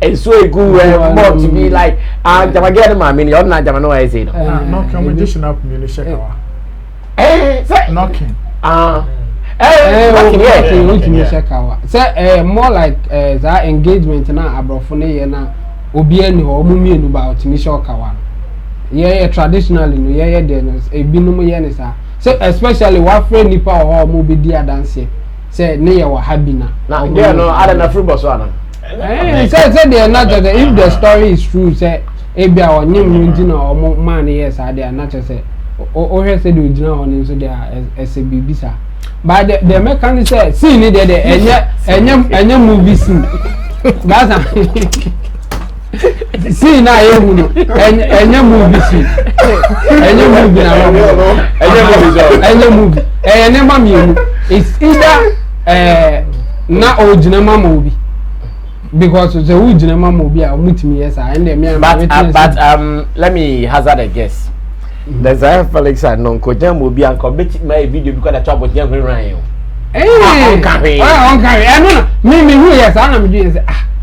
and so a good more to be like, Jamagain, I mean, you're not Jamano, I say, knocking, additional communication. Knocking. Say more like that engagement now, Abrofone, obi ani ho omu mienu ba otimi sho kawa no ye traditionally no ye de no ebinum ye ne sa so especially wa friend nipa ho omu be di adanse say ne ye wa habina na there no ada na free boss ana say they not that if the story is true say ebia onyem nti na omu man yes ade na say o he say the original one so there as a bibisa but the mechanic say see ni there enye movie scene that's see na yehu no enye movie scene enye movie na enye movie enye mama yehu it's either na original mama obi because the original mama obi a mutimi yes and me but let me hazard a guess. There's a Felix and non Kojam will be uncommitted my video because the trouble young Ryan. On carry. I know me who yes, I'm doing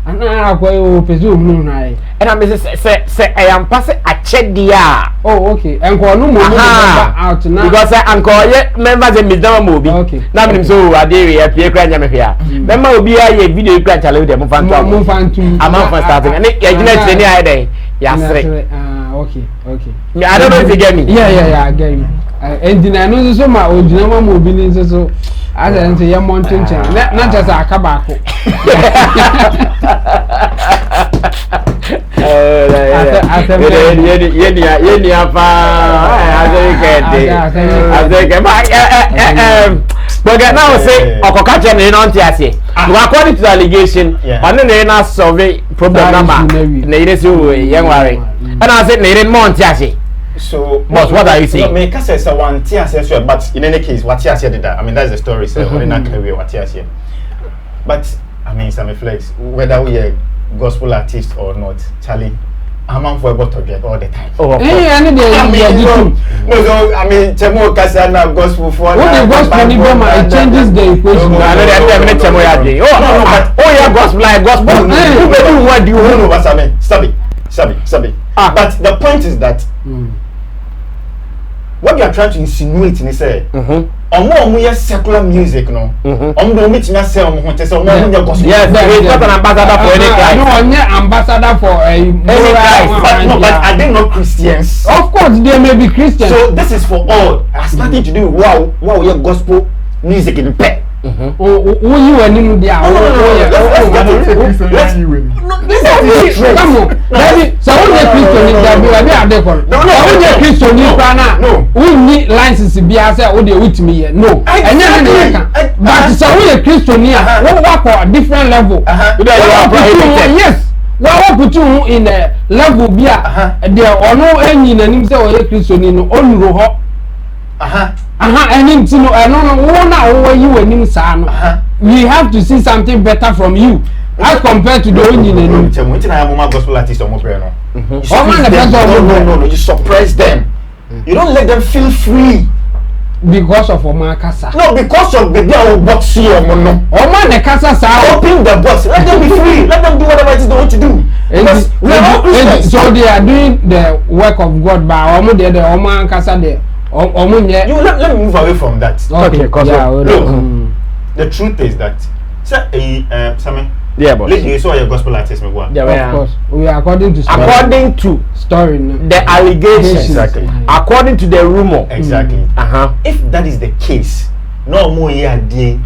and I go presume and I say I am passing a check dia. Oh, okay. And go no more out now because I call yet members in Midam movie. Okay. Now so I dare you appear crying here. Member will be a video crash allow them fan to move on to I'm not starting and it any idea. Yes, okay. I don't know if you get me. Yeah, I get you. And then I know so my original mobile so as I say, young mountain chain, not just a cabacco. But now say, Okokachan in Ontiasi. According to the allegation, and then they survey problem number. They say, young worry. And I said, they didn't Montiasi. So, boss, what are you saying? Make us say one tears, but in any case, what tears did that? I mean, that's the story. So, in that career, what tears here. But I mean, Sammy Flex, whether we are gospel artists or not, Charlie, I'm on for a bottle get all the time. Oh, hey, I need I mean, Chemo Casana gospel for what the gospel it changes the equation. I know that but yeah, gospel like gospel. What do you know about Sammy? Stop it. But the point is that what you are trying to insinuate in say, omo secular music no. Omo meet na say omo say omo gospel. Yes, he's not an ambassador for any Christ. No, I'm ambassador for any Christ. But are they not Christians? Of course, they may be Christians. So this is for all. It has nothing to do with wow your gospel music in the pet. You and him there. Come on. So we need license be as with me. No. But so we Christian here. We work on a different level. Yes. Well, put you in a level be there or no any name say Christian in on roho. And him to know I don't know now you and him son. We have to see something better from you as compared to the one in the gospel artist or no, you suppress them. You don't let them feel free. Because of Omakasa. No, because of the girl box here, Mono. Oman Kasa open the box. Let them be free. Let them do whatever it is they want to do. So they are doing the work of God by Omo there, the Oman Kasa there. You let me move away from that. Okay, look, the truth is that Sammy. Yeah, boss. You saw your gospel artist, me one. Yeah, of course. We are according to story, the allegations, exactly. According to the rumor, exactly. If that is the case, no more here day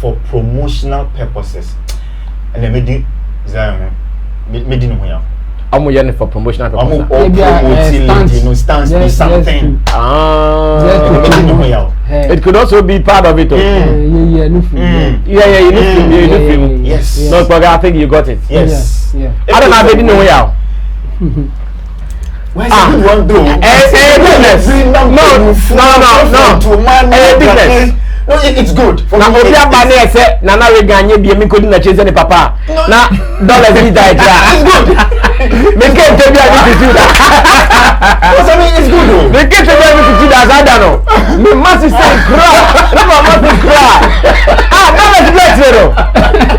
for promotional purposes, and then me do no here. I'm going for promotional purposes. Stands something. It could also be part of it. Yes. No, but I think you got it. Yes. I don't have any way out. Why is it one do? No. No, it's good. Now, if you have money, I say, Nana Reganye be a couldn't chase any papa. Now, dollars be died. It's good. They can't tell me I need to do that. It's good. They can't tell me I need to do that. I don't know. Me must say cry. My must cry. Now let's bless you.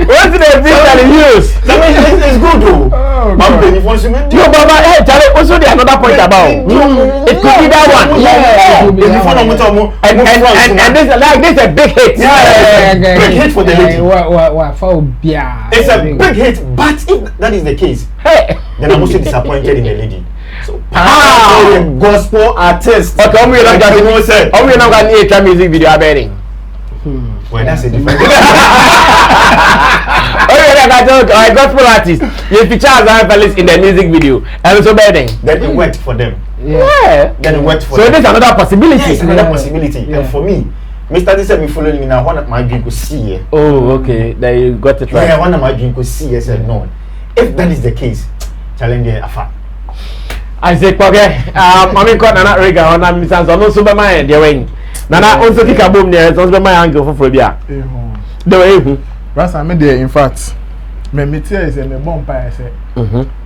What's the visual use? It's good though. No, Baba, hey, tell me also the another point about. It could be that one. And this is a big hit. Big hit for the lady. It's a big hit, but if that is the case, then I'm also disappointed in the lady. So, gospel artist. Okay, we're not going to music video about well, that's a different. Okay, gospel artist. You feature as in the music video, and also bedding. Then it worked for them. Yeah. Then it worked for them. So there's another possibility. Yes, another possibility. Yeah. And for me, Mr. This said me following me now. One of my dreams could see. Oh, okay. Then you got it right. Yeah, one of my dreams could see. I said no. If that is the case, challenge afa. I said, okay. Mami got na rega on na misanso no so be my dey wen. Nana onso kika bom there so be my angle for bia. The way Rasa me there in fact. Me tell is me bomb pa say.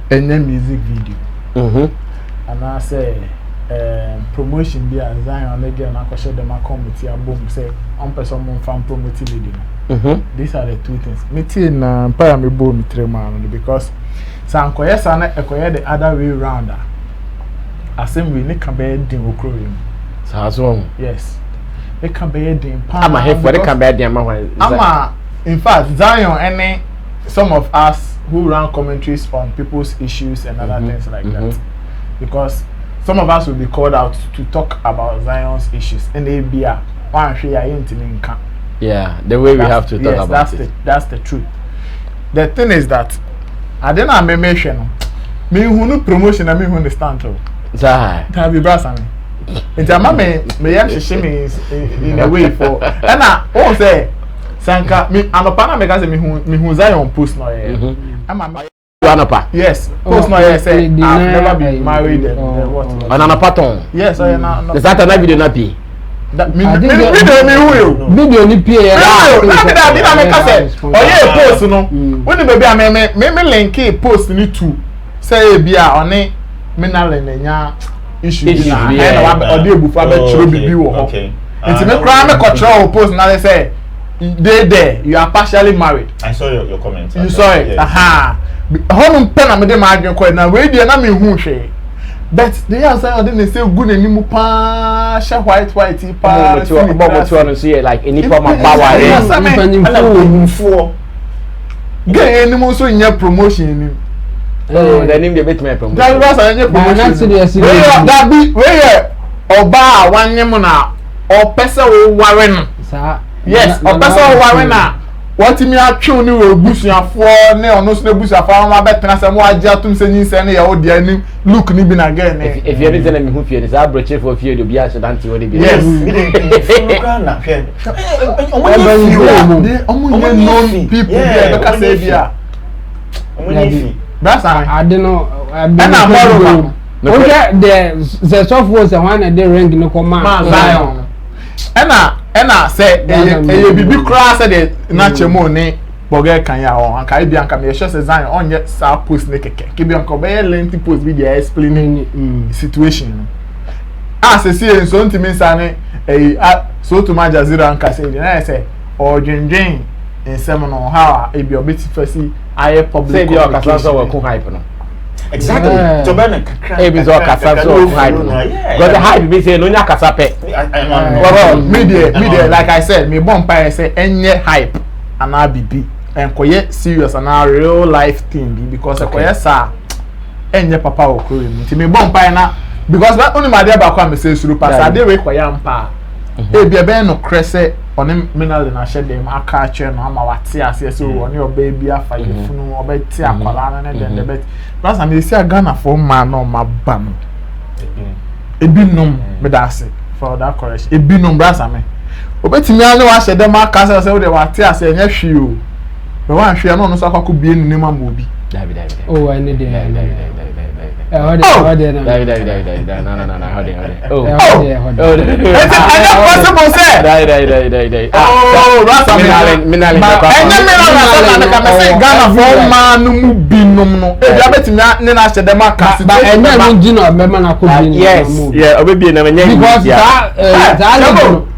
Any music video. And I say promotion be as Zion again na kwashe dem committee abom say on person mon fan promote video. These are the two things. Me tell na pa me bo me tre man because sankoye sana ekoye the other way round. Asem we ne ka be din okro rim. So yes. They can be din. Ama he for they can be din ama in fact Zion and some of us who run commentaries on people's issues and other things like that. Because some of us will be called out to talk about Zion's issues and they be yeah, the way we have to talk about it. That's the truth. The thing is that I didn't mention me who no promotion and me who understand to. That be brass me. It's a me in a way for and I say Sanka me I'm a partner because me who Zion post no yes, post no say I've never been married and what on an pattern. Yes, I am. Is that a video na be? That video ni pay that make us say oh yeah post no when the baby me link post ni too say bia on me na le nya issue na na odi ebufu abechiro bibi wo ho nti me kra me control post na say they there you are partially married. I saw your comment. You saw it. Aha. Honum pen na me dey ma adwen ko na we dey na me hu hwe. But they are saying they say good animu pa sha white pa bobo no see like any form of power for get animu so nya promotion ni. Oh, the name dey bet me promotion. That was anya promotion. That be where oba wanyem na o pese wo ware no. Yes, o pese wo ware na what me atwe ni we busuafo ne ono so busuafo ma betena se mo agye atum se nyinse ne ya wo dia ni look ni bi na again ne if you reason me hu fie sa broche for fie do bia sedante wo de bi yes na hwe omo known people there because say bia omo ni that's I don't know na more okay the software say one dey ring no come Zion ena say e bibi kra say the na chemo ne boga kan ya on anka bia anka me sure say Zion onye sa post ne keke ke bia anka be lengthy post bi dey explaining situation say see so ntimi nsa ne so to Al Jazeera anka say na say odwendwen ensem no how e bi obeti fasi aye public say bia okasa so wa ku hype no exactly to be na kakra e bi so okasa so hype no because the hype be say no nya kasa pe media like I said me bomb pa say enye hype and bibi enkoye serious and a real life thing because enkoye sa enye papa okoro mi ti me bomb pa na because that only my dear ba kwa me say suru pass ade we koya mpa e bia be no krese oni mineral na she dem aka che no ama wate ase so oni oba bia fa yefunu oba ti akwala na den de bet plus am e si Ghana for man no ma bam ebinom me da ase for that correction ebinom brasa me obetimi anu wa hye dem aka se we de wate ase enya hwi o we wan hwi no no so akwa bie ni ma mo bi David oh I need David no oh it's possible say David oh rasa minale ka say Ghana for man mu binom no e bia betimi ne na hye dem aka ba enya no gino be man akọ bi yes yeah obebi na nya because that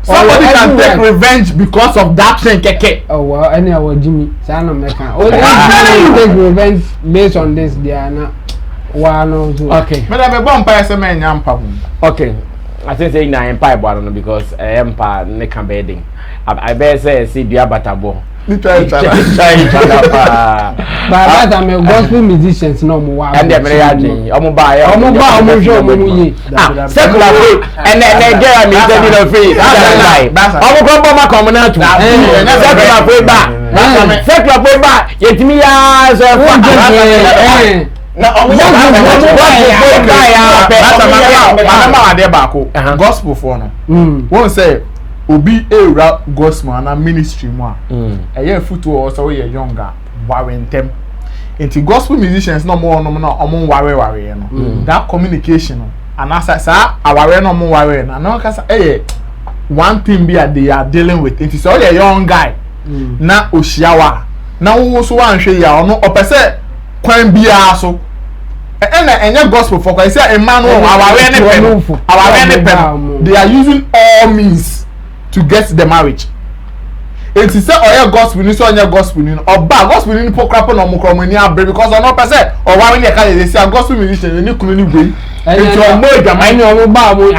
somebody can take revenge because of that thing keke oh well anyway Jimmy say no make can only take revenge based on this they are not Okay. But I'm a vampire, some man, Okay. I think say na empire boy because empire ne can bedding. I better say see dia batabo. Try pa. But that I'm a gospel musicians no more. And they may agree. Omo ba show omo yi. Secular free. And then get me tell you free. That's right. Omo ko ma come na to. Secular free ba. Secular free ba. Yetimi ya so gospel for no. Won't say obi era gospel and ministry mo a. Eye foot or so we younger warentem. Into gospel musicians no more no ware no. That communication and as sa aware no more ware na no kasa one thing be they are dealing with. It is all a young guy. Na oshiawa. Na wo so wan hwe ya ono opese kwan bia so enye gospel for I say Emmanuel our they are using all means to get the marriage. It is say oya gospel ni so onya gospel ni oba gospel ni pokrapo no mukromo ni abre because ono pese o wa ni e ka dey say gospel musician ni kunu ni gbe enti o mo ejama ni o ba mo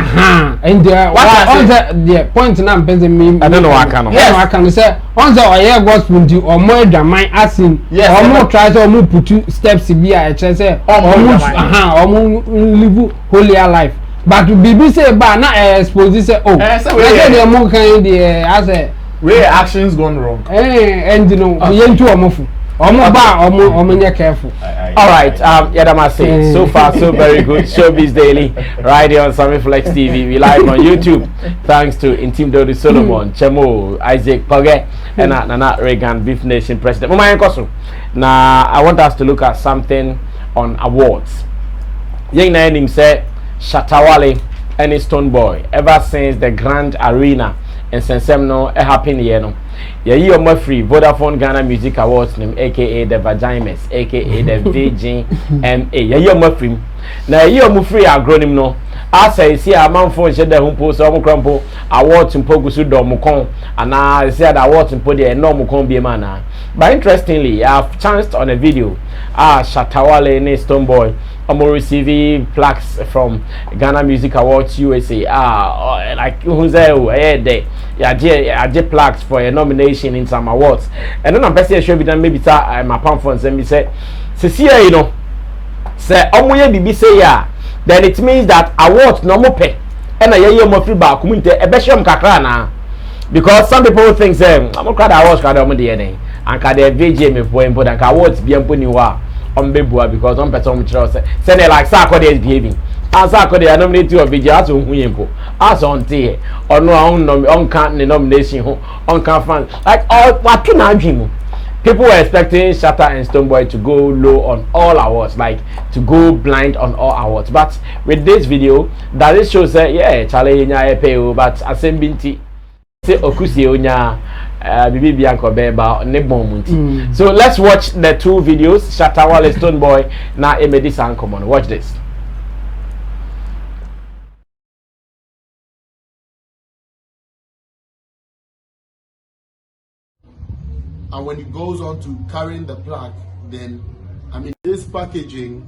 and the point na mpeze me I don't know what can yes I can say on the oya gospel ndi o mo ejama asin o mo try to o mo put steps bi a e say o mo live holy life but bibi say ba na expose say oh say the mo kan dey as where actions gone wrong. And you know, yentu omofu. Omo nye careful. All right, Yadamase. So far, so very good. Showbiz Daily, right here on Sammy Flex TV. We live on YouTube. Thanks to Intim Dodi Solomon, Chemo, Isaac Poge, and Nana Reagan, Beef Nation President. Now, I want us to look at something on awards. Young name said Shatta Wale and Stonebwoy. Ever since the Grand Arena and Sensem no happen here no. Ye omo free Vodafone Ghana Music Awards nim aka the Vaginas aka the VGMA. Ye omo free. Na ye omo free agronym no. Asa see a man for shede ho post omo krampo awards mpo gusu do mo kon ana see that awards mpo de no mo kon bi ma na. But interestingly, I have chanced on a video Shatta Wale and Stonebwoy omo receiving plaques from Ghana Music Awards USA. Like who's there? There. Yeah, plaques for a nomination in some awards. And then I'm person show me that maybe my pamphlet and me say you know, say omo bibi say ya. Then it means that awards no more pay. And I more free back community e be sham kakra na. Because some people think say I'm not crowd awards crowd omo dey dey. And ka dey VJ me for impo and ka awards bi impo ni wa. Bebua because one person say they like Sarkodie is behaving. As Sarkodie are nominated of VJ as Huyempo. As on tea or no on can't nomination on can't fan. Like all what can I dream? People were expecting Shatta and Stonebwoy to go low on all awards, like to go blind on all awards. But with this video, that it shows that yeah, Charlie nya pay but asem binti say okusi onya Bibi Bianco Beba Nebon. So let's watch the two videos. Shatta Wale Stonebwoy na Emedisa Common. Watch this. And when it goes on to carrying the plaque, then I mean this packaging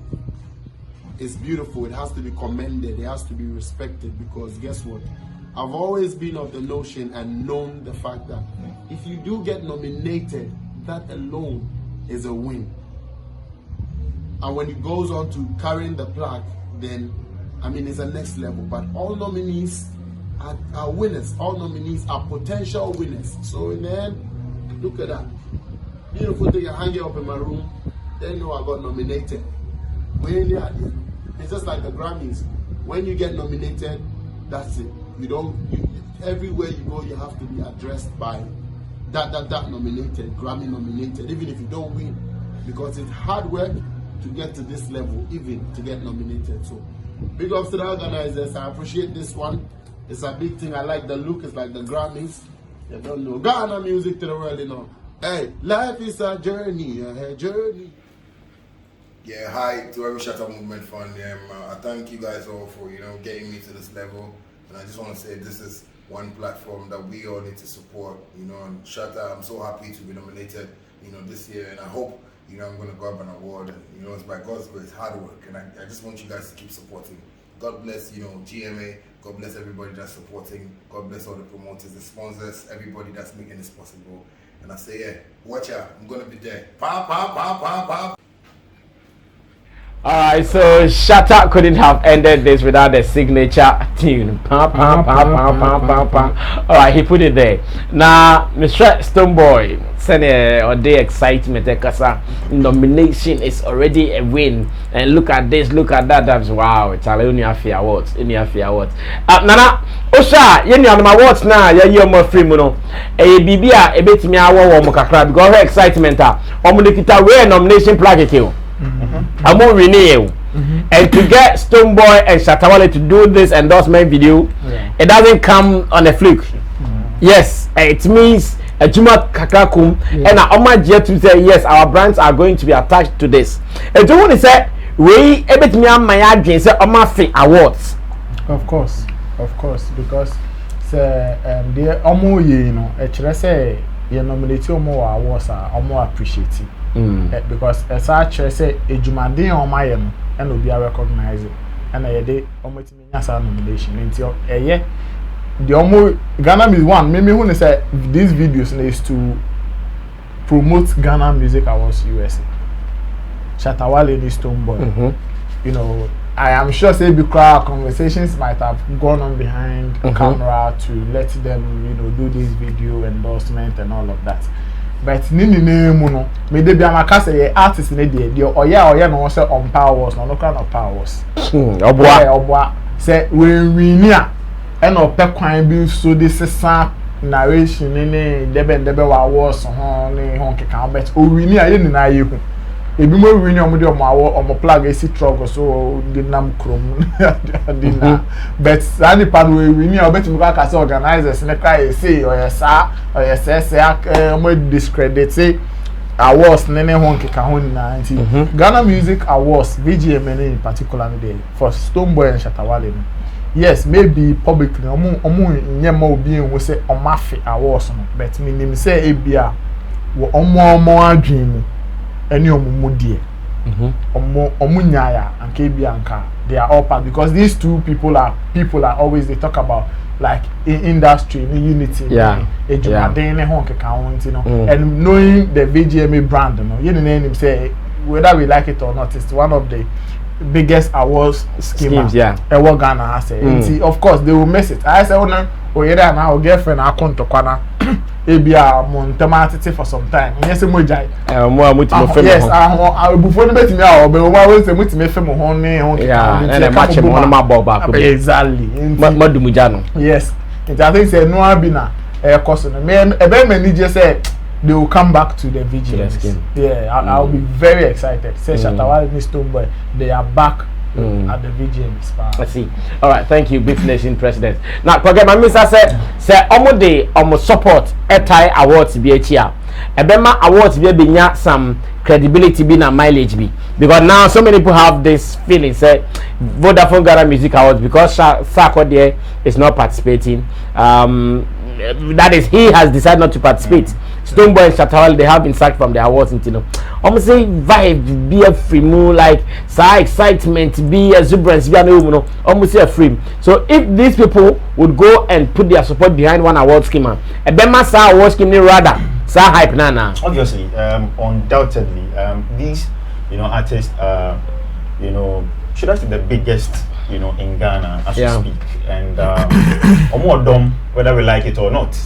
is beautiful. It has to be commended, it has to be respected, because guess what? I've always been of the notion and known the fact that if you do get nominated, that alone is a win. And when it goes on to carrying the plaque, then I mean it's a next level. But all nominees are winners. All nominees are potential winners. So in the end, look at that. Beautiful thing, I hang it up in my room. They know I got nominated. It's just like the Grammys. When you get nominated, that's it. Everywhere you go, you have to be addressed by that nominated, Grammy nominated, even if you don't win, because it's hard work to get to this level, even to get nominated. So big ups to the organizers. I appreciate this one. It's a big thing. I like the look. It's like the Grammys. You don't know Ghana music to the world, you know. Hey, life is a journey, a journey. Yeah, hi to every Shatta movement fan. I thank you guys all for getting me to this level. And I just want to say this is one platform that we all need to support. And Shatta, I'm so happy to be nominated, this year, and I hope you know, I'm going to grab an award, and you know, it's by God's grace, hard work, and I just want you guys to keep supporting. God bless, you know, GMA. God bless everybody that's supporting. God bless all the promoters, the sponsors, everybody that's making this possible. And I say, yeah, watch out. I'm gonna be there. Pop, pop, pop, pop, pop. Alright, so Shatta couldn't have ended this without the signature tune. Alright, he put it there. Now, Mr. Stonebwoy said or the excitement because nomination is already a win. And look at this, look at that. That's wow. It's all in Efya awards. In Efya awards. Nana, Osha, you know my awards now. You're more free, mono. Bibia, a bit me awa mokakra because her excitement. Omudikita rare nomination plaque kill. I'm more renew. And to get Stonebwoy and Shatta to do this endorsement video, it doesn't come on a fluke. Yes, it means a Juma Kakakum and Oma to say yes, our brands are going to be attached to this. And you want to say we able to me my address say Oma Free Awards. Of course, because the Omo you know, say you nominate Omo awards are Omo appreciate it. Because as such say a Jumadin on my and will be recognize it. And a day almost nomination until a year. The Omo Ghana is one. Maybe when they say these videos is to promote Ghana Music Awards USA. Shatta Wale is Stonebwoy. You know, I am sure say because conversations might have gone on behind camera to let them, you know, do this video endorsement and all of that. But nini name no me dey be amaka say artist ne dey oya no say on powers no kind of powers oboa say we win a and ope kwan bi so this sa narration ne debe wa awards ho ne ho keka but o win a ye ni na ye hu ebi mo win o mo dey o plug esi truck so dey nam krom adina but any part we win a bet me ka say organizers ne kai say o yes mo discredit say awards ne ho keka ho na nti Ghana Music Awards VGM in particular dey for Stonebwoy and Shatta Wale. Yes, maybe publicly omo nyema obi en wo say omafe awards no but me nim say ebia wo omo adwin any omumudie omunyaya and kebianka they are all part because these two people are always they talk about like in industry in unity and knowing the VGMA brand you know say whether we like it or not it's one of the biggest awards schemes ever Ghana has of course they will miss it. I say oh yeah now girlfriend account to kwana ebia montematity for some time yes mo jai yes before bet me a obe o ma we say mutime fem ho ne ho and the match mo na ma back exactly madumuja no yes it I think say no abi na course no me many just say they will come back to the VGM. I'll be very excited. Say Shatta Wale and Stonebwoy, they are back at the VGM. I see. All right, thank you, Beef Nation President. Now, forget my mister say almost support Etai Awards be here. Ebema Awards be some credibility be na mileage be because now so many people have this feeling say Vodafone Ghana Music Awards because Sako there is not participating. That is he has decided not to participate. Stonebwoy and Shatta Wale, they have been sacked from the awards until now. Almost say vibe be a free move like say excitement be a exuberance be a almost say a free. So if these people would go and put their support behind one award scheme, a bema sa award scheme rather sa hype na. Obviously, undoubtedly, these artists should I say the biggest in Ghana as we speak, and more dumb whether we like it or not.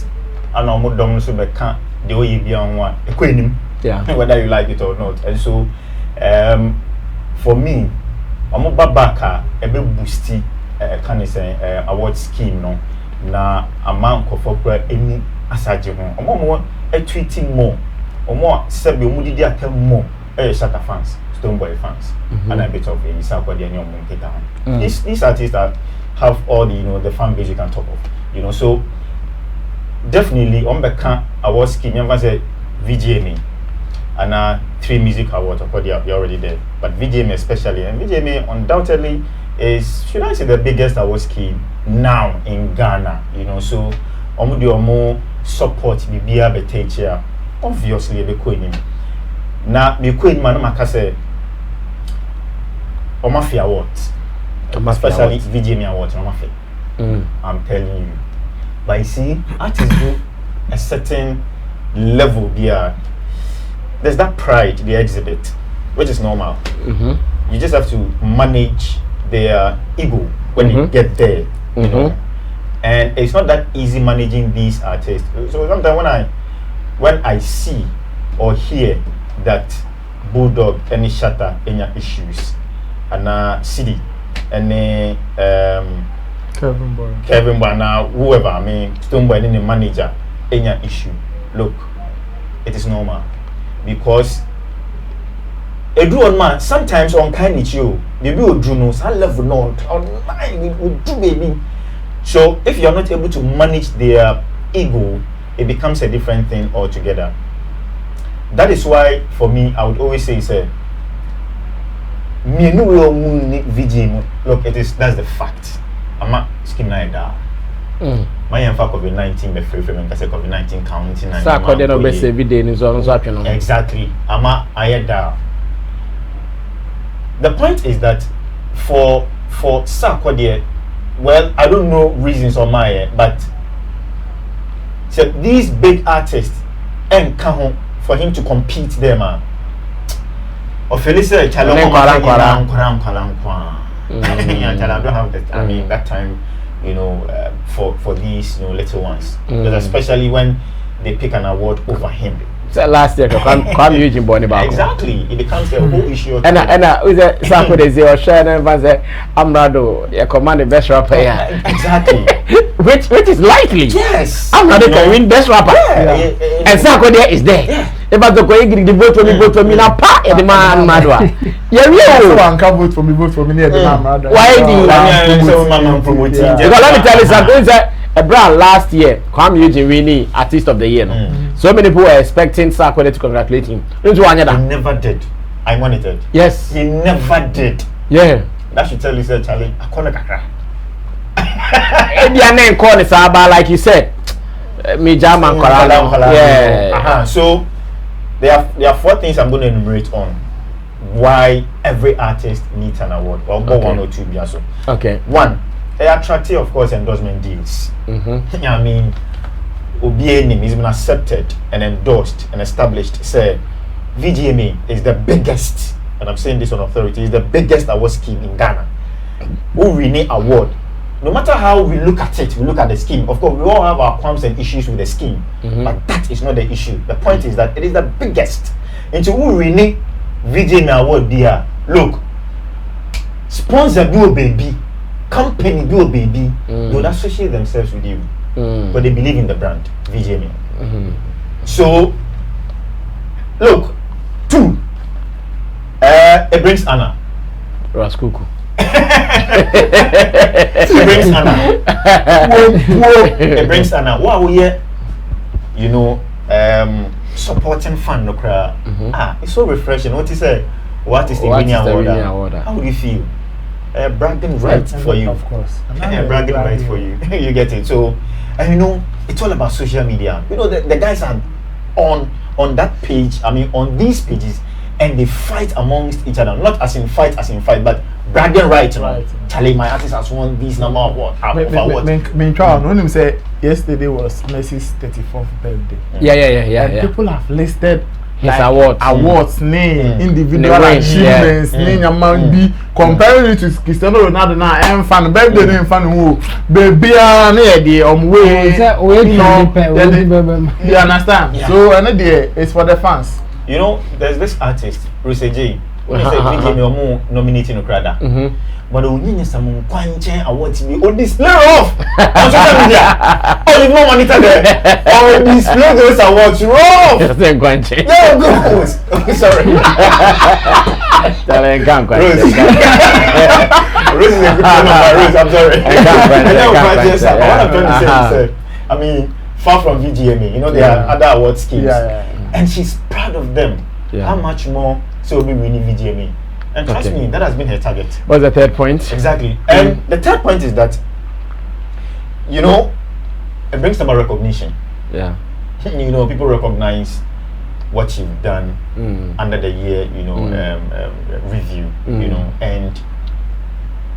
And more dumb so we can't the way you be on one whether you like it or not. And so for me I'm back a bit boosty can say award scheme no na amount of any asaje ho more tweeting more or more sabi omudi dey tell more Shatta fans, Stonebwoy fans, and a bit of these artists that have all the the fan base you can talk of, so definitely on the award scheme, you say VGMA and 3 music awards, of course you're already there, but VGMA especially, and VGMA undoubtedly is, should I say, the biggest award scheme now in Ghana, so more support the BIA obviously the Queen. Now, me quit man, I say, or mafia awards, especially VGMA awards, or mafia. I'm telling you. But you see, artists do a certain level there. There's that pride they exhibit, which is normal. You just have to manage their ego when you get there. You know? And it's not that easy managing these artists. So sometimes when I see or hear that Bulldog any Shatta any issues and City and Kevin Boy now whoever I mean Stonebwoy any manager any issue, look, it is normal because a drone man sometimes on kind of you maybe we do no some level not online we do baby. So if you're not able to manage their ego, it becomes a different thing altogether. That is why for me I would always say me no VJ, look, that's the fact. I'm not skin neither. My fact COVID-19 be free from because COVID-19 counting and exactly. The point is that for Sakode, well, I don't know reasons on my end, but so these big artists and for him to compete there, man. Or Felicia, I don't have that. I mean, that time, you know, for these, you know, little ones, because especially when they pick an award over him. So last year, come using Bonnie back. Exactly, it becomes a whole issue. And with the Sakode or Shannon Van Amrado, you command the best rapper. Exactly. which is likely. Yes. Amrado can win best rapper. And Sakode is there. If I go the vote for me now, pa the man Madwa. Yeah, one can vote for me near the man. Why do you promoting? Because let me tell you something. A brand last year, Kwame Eugene winning Artist of the Year. So many people were expecting Sakode to congratulate him. He never did. I monitored. Yes. He never did. Yeah. That should tell you, sir, Charlie. I call it kakra. Their name called Saba, like you said. Me German yeah. So there are 4 things I'm going to enumerate on why every artist needs an award. Well, okay. 1 or 2 so. Okay. 1, they are attractive, of course, endorsement deals. I mean, OBA name has been accepted and endorsed and established. Say, VGMA is the biggest, and I'm saying this on authority, is the biggest award scheme in Ghana. Who really award? No matter how we look at it, we look at the scheme. Of course, we all have our qualms and issues with the scheme, but that is not the issue. The point is that it is the biggest. Into who really VGMA award there? Look, sponsor do baby, company do baby, don't associate themselves with you, but they believe in the brand VGMA. So, look, 2, it brings Anna. Raskuku. It brings Anna. It brings Anna. Wow, yeah. You know, supporting fan no cry. It's so refreshing. What is the winning award? How do you feel? Bragging rights for you. Of course. Bragging rights for you. You get it. So, and you know, it's all about social media. You know, the guys are on that page. I mean, on these pages, and they fight amongst each other. Not as in fight, but bragging rights. Charlie, my artist has won this number of what? When say yesterday was Messi's 34th birthday. Yeah. People have listed his awards, name, individual achievements, name amount be comparing it to Cristiano Ronaldo now. I'm fan birthday name fan who baby the way. You understand? Yeah. So another it's for the fans. You know, there's this artist, Ruse J. When they say VGMA nominating Ukrada, but the need some quanchen awards be on display off on social media. Oh, you no monitor there. Or display those awards rough. Then quanchen. No goes. Sorry. Rose. Rose is a good friend of my Rose. I'm sorry. What I'm trying to say is, I mean, far from VGMA, you know, there are other award schemes. And she's proud of them. How much more so will be winning VGMA? And trust me, that has been her target. What's the third point? Exactly. And the third point is that, you know, it brings about recognition. Yeah. You know, people recognize what you've done under the year, you know, review, you know, and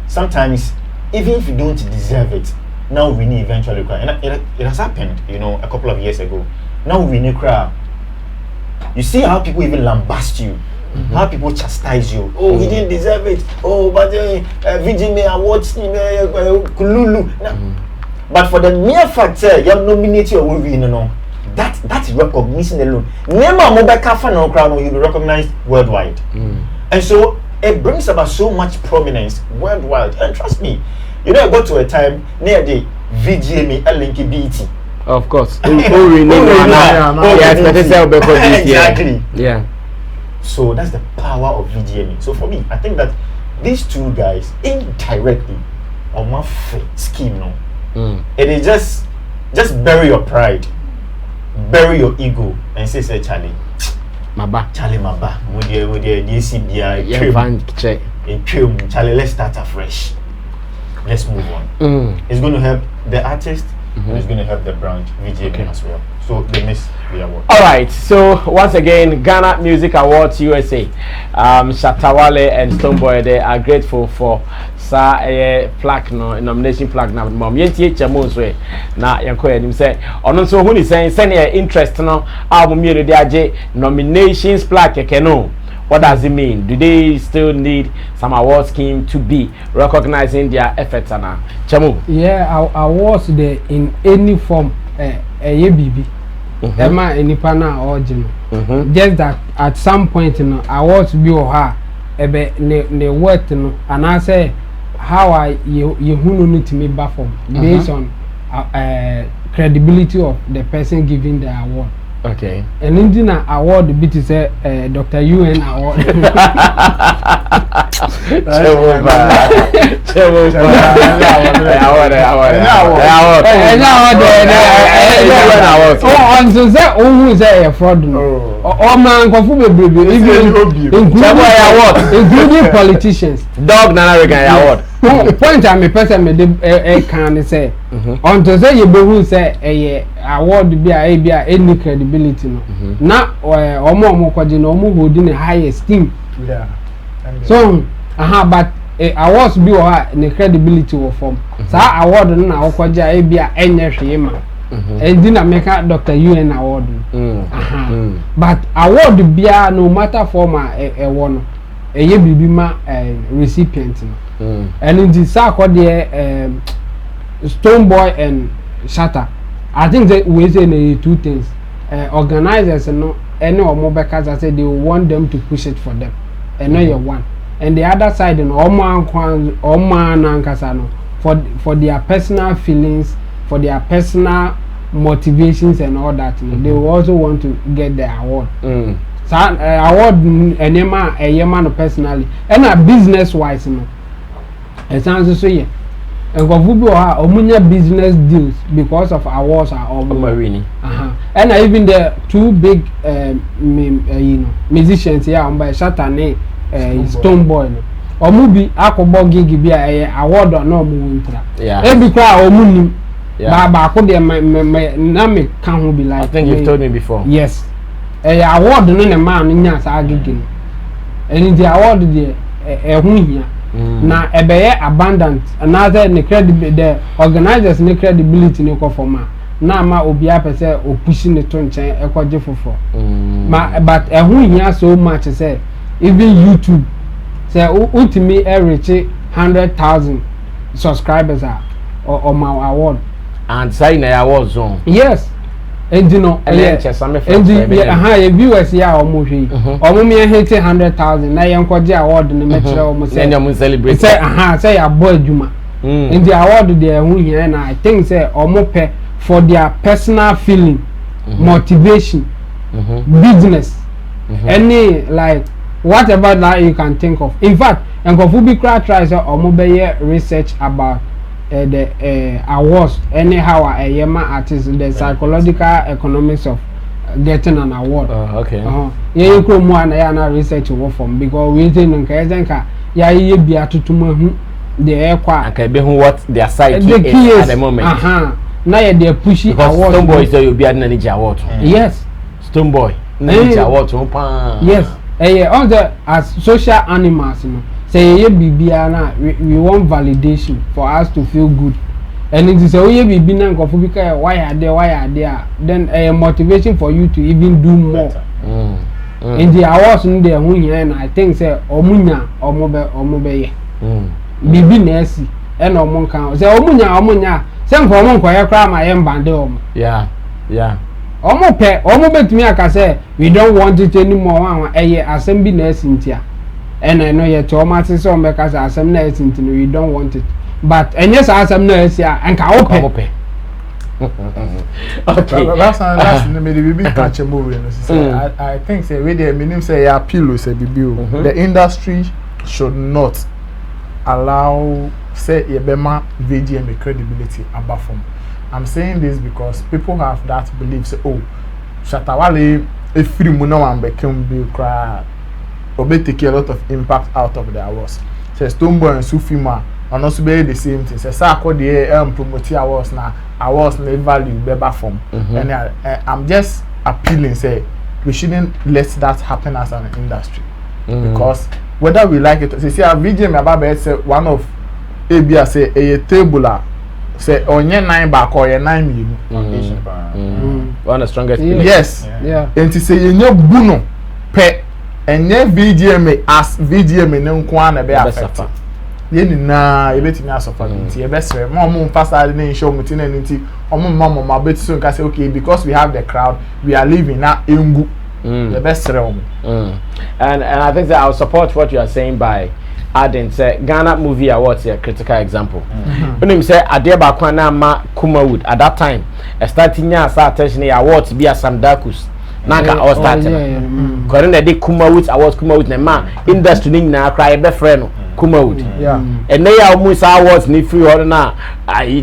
sometimes even if you don't deserve it, now we need eventually cry. And it has happened, you know, a couple of years ago. Now we need cry. You see how people even lambast you, how people chastise you. Oh, he didn't deserve it. Oh, but VGM awards, Kululu. But for the mere fact that you have nominated your movie, you know, that's recognition alone. Never mobile cafe no crowd, you'll be recognized worldwide. And so it brings about so much prominence worldwide. And trust me, you know, I got to a time near the VGM LNK BT. Of course. Exactly. Yeah. So that's the power of VGM. So for me, I think that these two guys indirectly on my scheme, no. It is just bury your pride, bury your ego, and say Charlie, Charlie, Charlie, let's start afresh. Let's move on. It's going to help the artist. And it's going to help the brand VGM as well. So they miss the award. All right. So once again, Ghana Music Awards USA, Shatta, Wale and Stonebwoy, they are grateful for plaque nomination plaque na mom yentie chamo so na yanko yanim say ono so hu ni say interest no album you dey age nominations plaque keke. What does it mean? Do they still need some award scheme to be recognizing their efforts? Chamu? Yeah, awards there in any form. BB. Emma any pana original. Just that at some point, you know, awards be or her. Ne worth, you know, and I say how you who need to me perform based on credibility of the person giving the award. Okay. And Indian award bit is a Dr. UN award. Including politicians. Dog Nana award. Point I'm a person can say until say you who say a award be any credibility no. Na omo kwaje no omo holding a high esteem. Yeah. So but awards be or the credibility of form. So award no na kwaje be enye hwe ma. And didn't make a Dr. UN award. But award be no matter form a one a ye bibi ma recipient. And in the circle there, Stonebwoy and Shatta, I think that we say two things. Organizers and no any or more because I said they want them to push it for them. And no you one. And the other side and for their personal feelings, for their personal motivations and all that, they also want to get the award. So award and Yema personally and a business wise, you know. It sounds so yeah. And omunya business deals because of awards are all really. And even the two big musicians here by Shatta and Stonebwoy. Omubi akobo gig be award or no muintra. Yeah. Every cry omuni. Ba ko de na me kan ho be like. I think you've told me before. Yes. Award no na man nya sa gig. And the award there hu hia. Na ebeye abundant another the organizers ne credibility ne ko forma na ma obi apese o pushing it to nchen ekoje fofo but ehun hia so much say even YouTube say ultimately reach 100,000 subscribers on my award and say na award zone. Yes. And you know, and the viewers here almost me hit 100,000. Now you can award in the metro almost celebrate. Say a boy Juma. In the award they are here, and I think say almost pay for their personal feeling, motivation, business, any like whatever that you can think of. In fact, and Kofubi Crowd tries almost research about the awards anyhow a Yema artist the psychological economics of getting an award. Okay. Yeah, you come one na research work from because we think nka ya ye bia tutumahu the aircraft okay be what their side is at the moment. Now they pushy awards. Stonebwoy say you be an award. Yes. Stonebwoy. Yes, on the as social animals, you know, say we want validation for us to feel good. And it is a way we be why are there, then a motivation for you to even do more. In the hours in there, and I think say omunya omobe bibi nesi and omonka say omunya same for omon kwaya kra ma yem bande om. Yeah. Omo bet me aka say we don't want it anymore assembly nesi ntia. And I know yet Thomas so make us assembly nesi ntia we don't want it. But and yes assembly nesi and ka open. Okay. That's maybe catch a movie. I think say with the minimum say appeal say the industry should not allow say Yebema VGM credibility above from. I'm saying this because people have that belief say Shatta Wale if free muno and become be cry or take a lot of impact out of their awards. Say Stonebwoy and Sufima and also be the same thing. Say Sako the promote awards now. Awards may value better form. And I'm just appealing say we shouldn't let that happen as an industry. Because whether we like it, see our VGM about say one of ABA say a table say onye 9 back or 9 million one of the strongest yes and to say you buno pe and VGM as VGM no kwan na be affected yeni na ebetimi asofa nti ebesere mo mfasa na show mutina nti mama betso nka say okay because we have the crowd we are living na engu ebesere and I think that I'll support what you are saying by adding say Ghana Movie Awards a critical example. When him say Adeba Kwana ma Kumawood at that time starting ya start attention awards be as Samdakus Nanka all starting because they did Kumawood awards Kumawood na ma industry ni na cry be friend Kumawood and they are almost awards ni free or na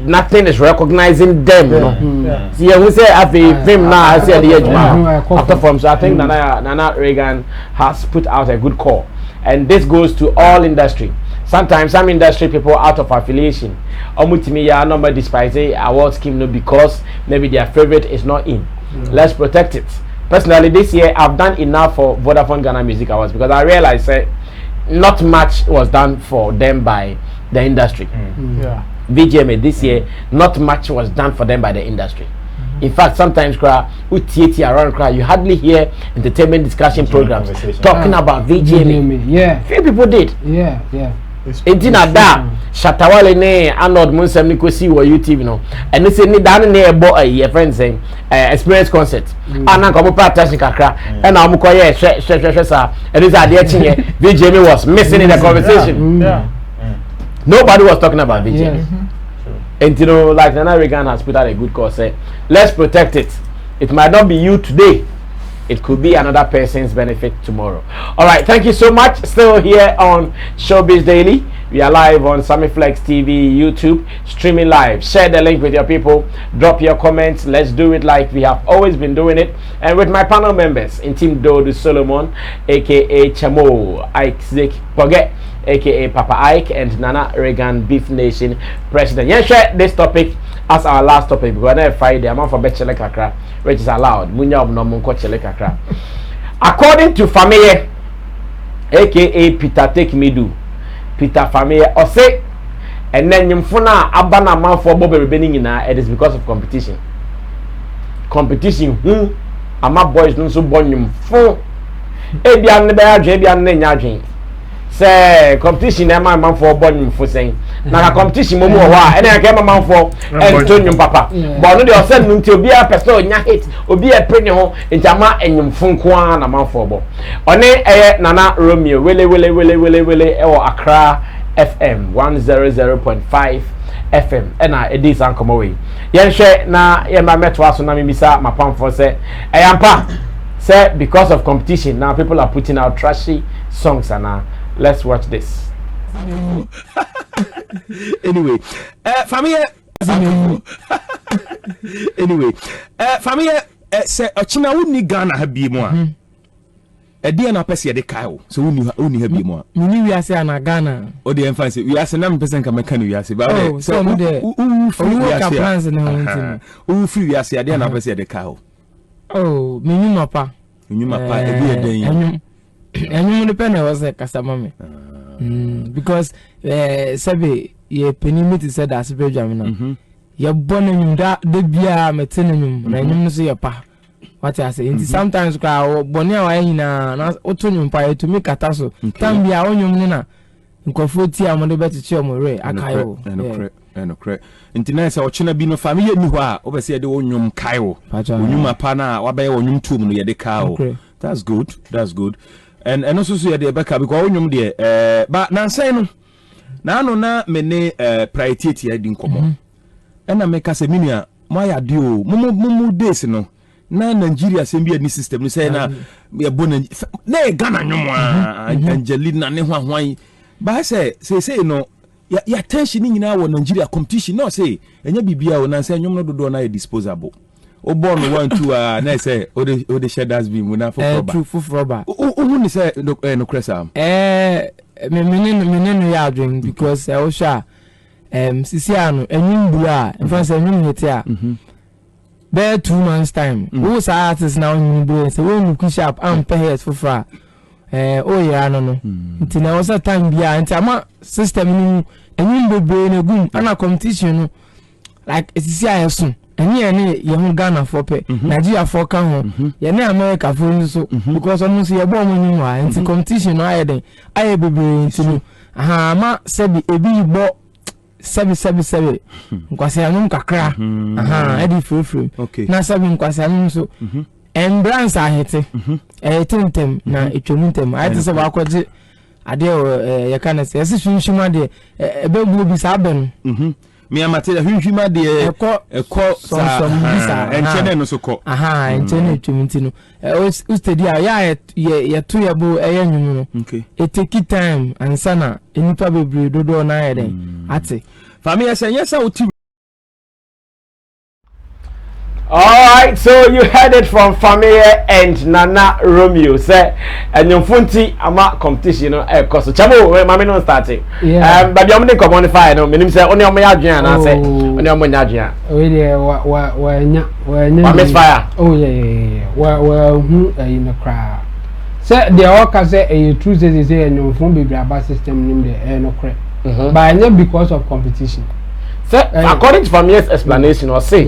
nothing is recognizing them see we say at the film now I say the age after from so I think Nana Reagan has put out a good call. And this goes to all industry. Sometimes some industry people out of affiliation, omutimi ya number despise award scheme no because maybe their favorite is not in. Let's protect it. Personally, this year I've done enough for Vodafone Ghana Music Awards because I realized not much was done for them by the industry. VGMA this year, not much was done for them by the industry. In fact, sometimes you hardly hear entertainment discussion programs talking about VGMA. Few people did. It's in that Shatta Wale ne Arnold Munsem ni kosi wo YouTube no. And they say ni dan na ebo a friend saying experience concert. Ana ko mo pa attention kakra. And na mo ko ye hwe sa. And this ade chinye VGMA was missing in the conversation. Nobody was talking about VGMA. And you know, like Nana Reagan has put out a good call, say, let's protect it. It might not be you today. It could be another person's benefit tomorrow. All right, thank you so much. Still here on Showbiz Daily. We are live on Sammy Flex TV, YouTube, streaming live. Share the link with your people. Drop your comments. Let's do it like we have always been doing it. And with my panel members in Team Dodo Solomon, aka Chamo, Isaac Poget, aka Papa Ike, and Nana Reagan Beef Nation President. Yes, share this topic as our last topic because on Friday I'm on for Bechele Kakra, which is allowed. Munya no munko chele kakra. According to Fameye, aka Peter Take Me Do, Peter Fameye, or say, and then Yumfuna Abana man for Bobby Benin, it is because of competition. Competition, ama boys don't so born him full. Ebian the bear, Jabian Nanyajin. Say competition am man for born for saying na competition mo wa and I came man for Antonio papa but no dey send nti obi a person nya hit obi a pre ne ho ntama enyimfo nko a na man for bo one Nana Romeo wele e wo Accra FM 100.5 FM and it is ankomo we yen hwe na ye ma meto aso na mimisa mapam for say eyampa say because of competition now people are putting out trashy songs and let's watch this. Anyway, Fameye. Fameye, say Ochina wuni Ghana ha bi mu a. Edi na pese de kai o. So wuni ha bi mu a. Muni wi ase na Ghana. O de emfa say wi ase na mpese nka meka no wi ase. Ba so no de. Ka plans na won tin. Free wi ase ade na pese de kai o. Oh, mini no pa. Unyuma pa ebi eden. Enyum de pen was a customer me. Because sabe ye penimiti said that spiritual na. Ye born enyum da de bia metenenum na enyum no so ye pa. What I say sometimes ka boni a wa hina na otonum pa to me kata so. Tam bia onyum na nkofo ti amode betiche omore akayo. No correct. Intina say ochina bi no family ni ho a obese de onyum kaiwo. Onyum pa na wa be onyum tum no ye de kawo. That's good. That's good. And also so the beka because onyum de but na say no na no na me ne priority ya di nkomo na me ka se minia mo ya de o mumu days no na Nigeria se bi any system no say na ya bona na Ghana nyomo Angelina ne ho ahwan ba say no ya tension nyina wo Nigeria competition no say enya bibia o na say nyom no dodo na disposable o born 1 2 na say o de shadas bi mu na for rubber true for rubber o ni say no cresa me ya adwen because o sha sisi anu enyim bua in fact enyim hete a be 2 months time who say artist now enyim bua say we no sharp am pay head for fra o ya no ntina o sa time bia ntia ma system ni enyim bebre na gum ana competition no like sisi ayesun any young Ghana for pay Nigeria for can ye America for so because almost ye born when you are competition no aye den aye bebe into ma sebi ebi bo sebi nkwase anum kakra edi free na sebi nkwase anum so embrace ahete tentem na etwomuntem ayete se ba kwaje ade ye kana se ese hwinhwima de ebebu bi sa ben mi amate da hwinhwima de ekọ sa enchene no so ko enchene twimti no o study ya to yabo eyanwum no it take time and sana enipa bebre dodo na yede ate Fameye say yes uti. Alright, so you heard it from Fameye and Nana Romeo. Say, and your funti ama competition, cause chamo, mami no starting. But you only come on the fire, no. Meaning say only on my agenda, I say only on my agenda. Oh yeah, Mami's fire. Oh yeah. Who in the crowd? Say the worker say a true say say and your phone be about system name the no crap. But not because of competition. Say according to Fameye's explanation, or say.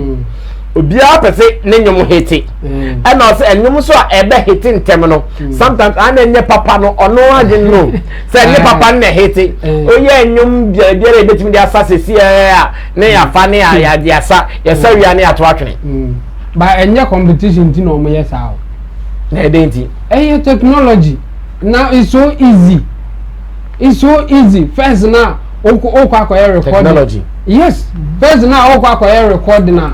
Obia pese ne nyom hiti and also enyom so ebe hiti ntem no sometimes an enye papa no ono agin no say ne papa ne hiti oye enyom biara ebetimi dia asase ya ne ya fa ne ya dia sa ya sa wi ane ato atwene ba enye competition ti no mo yes how na edenti technology now it's so easy first now okwa record technology yes first now okwa record na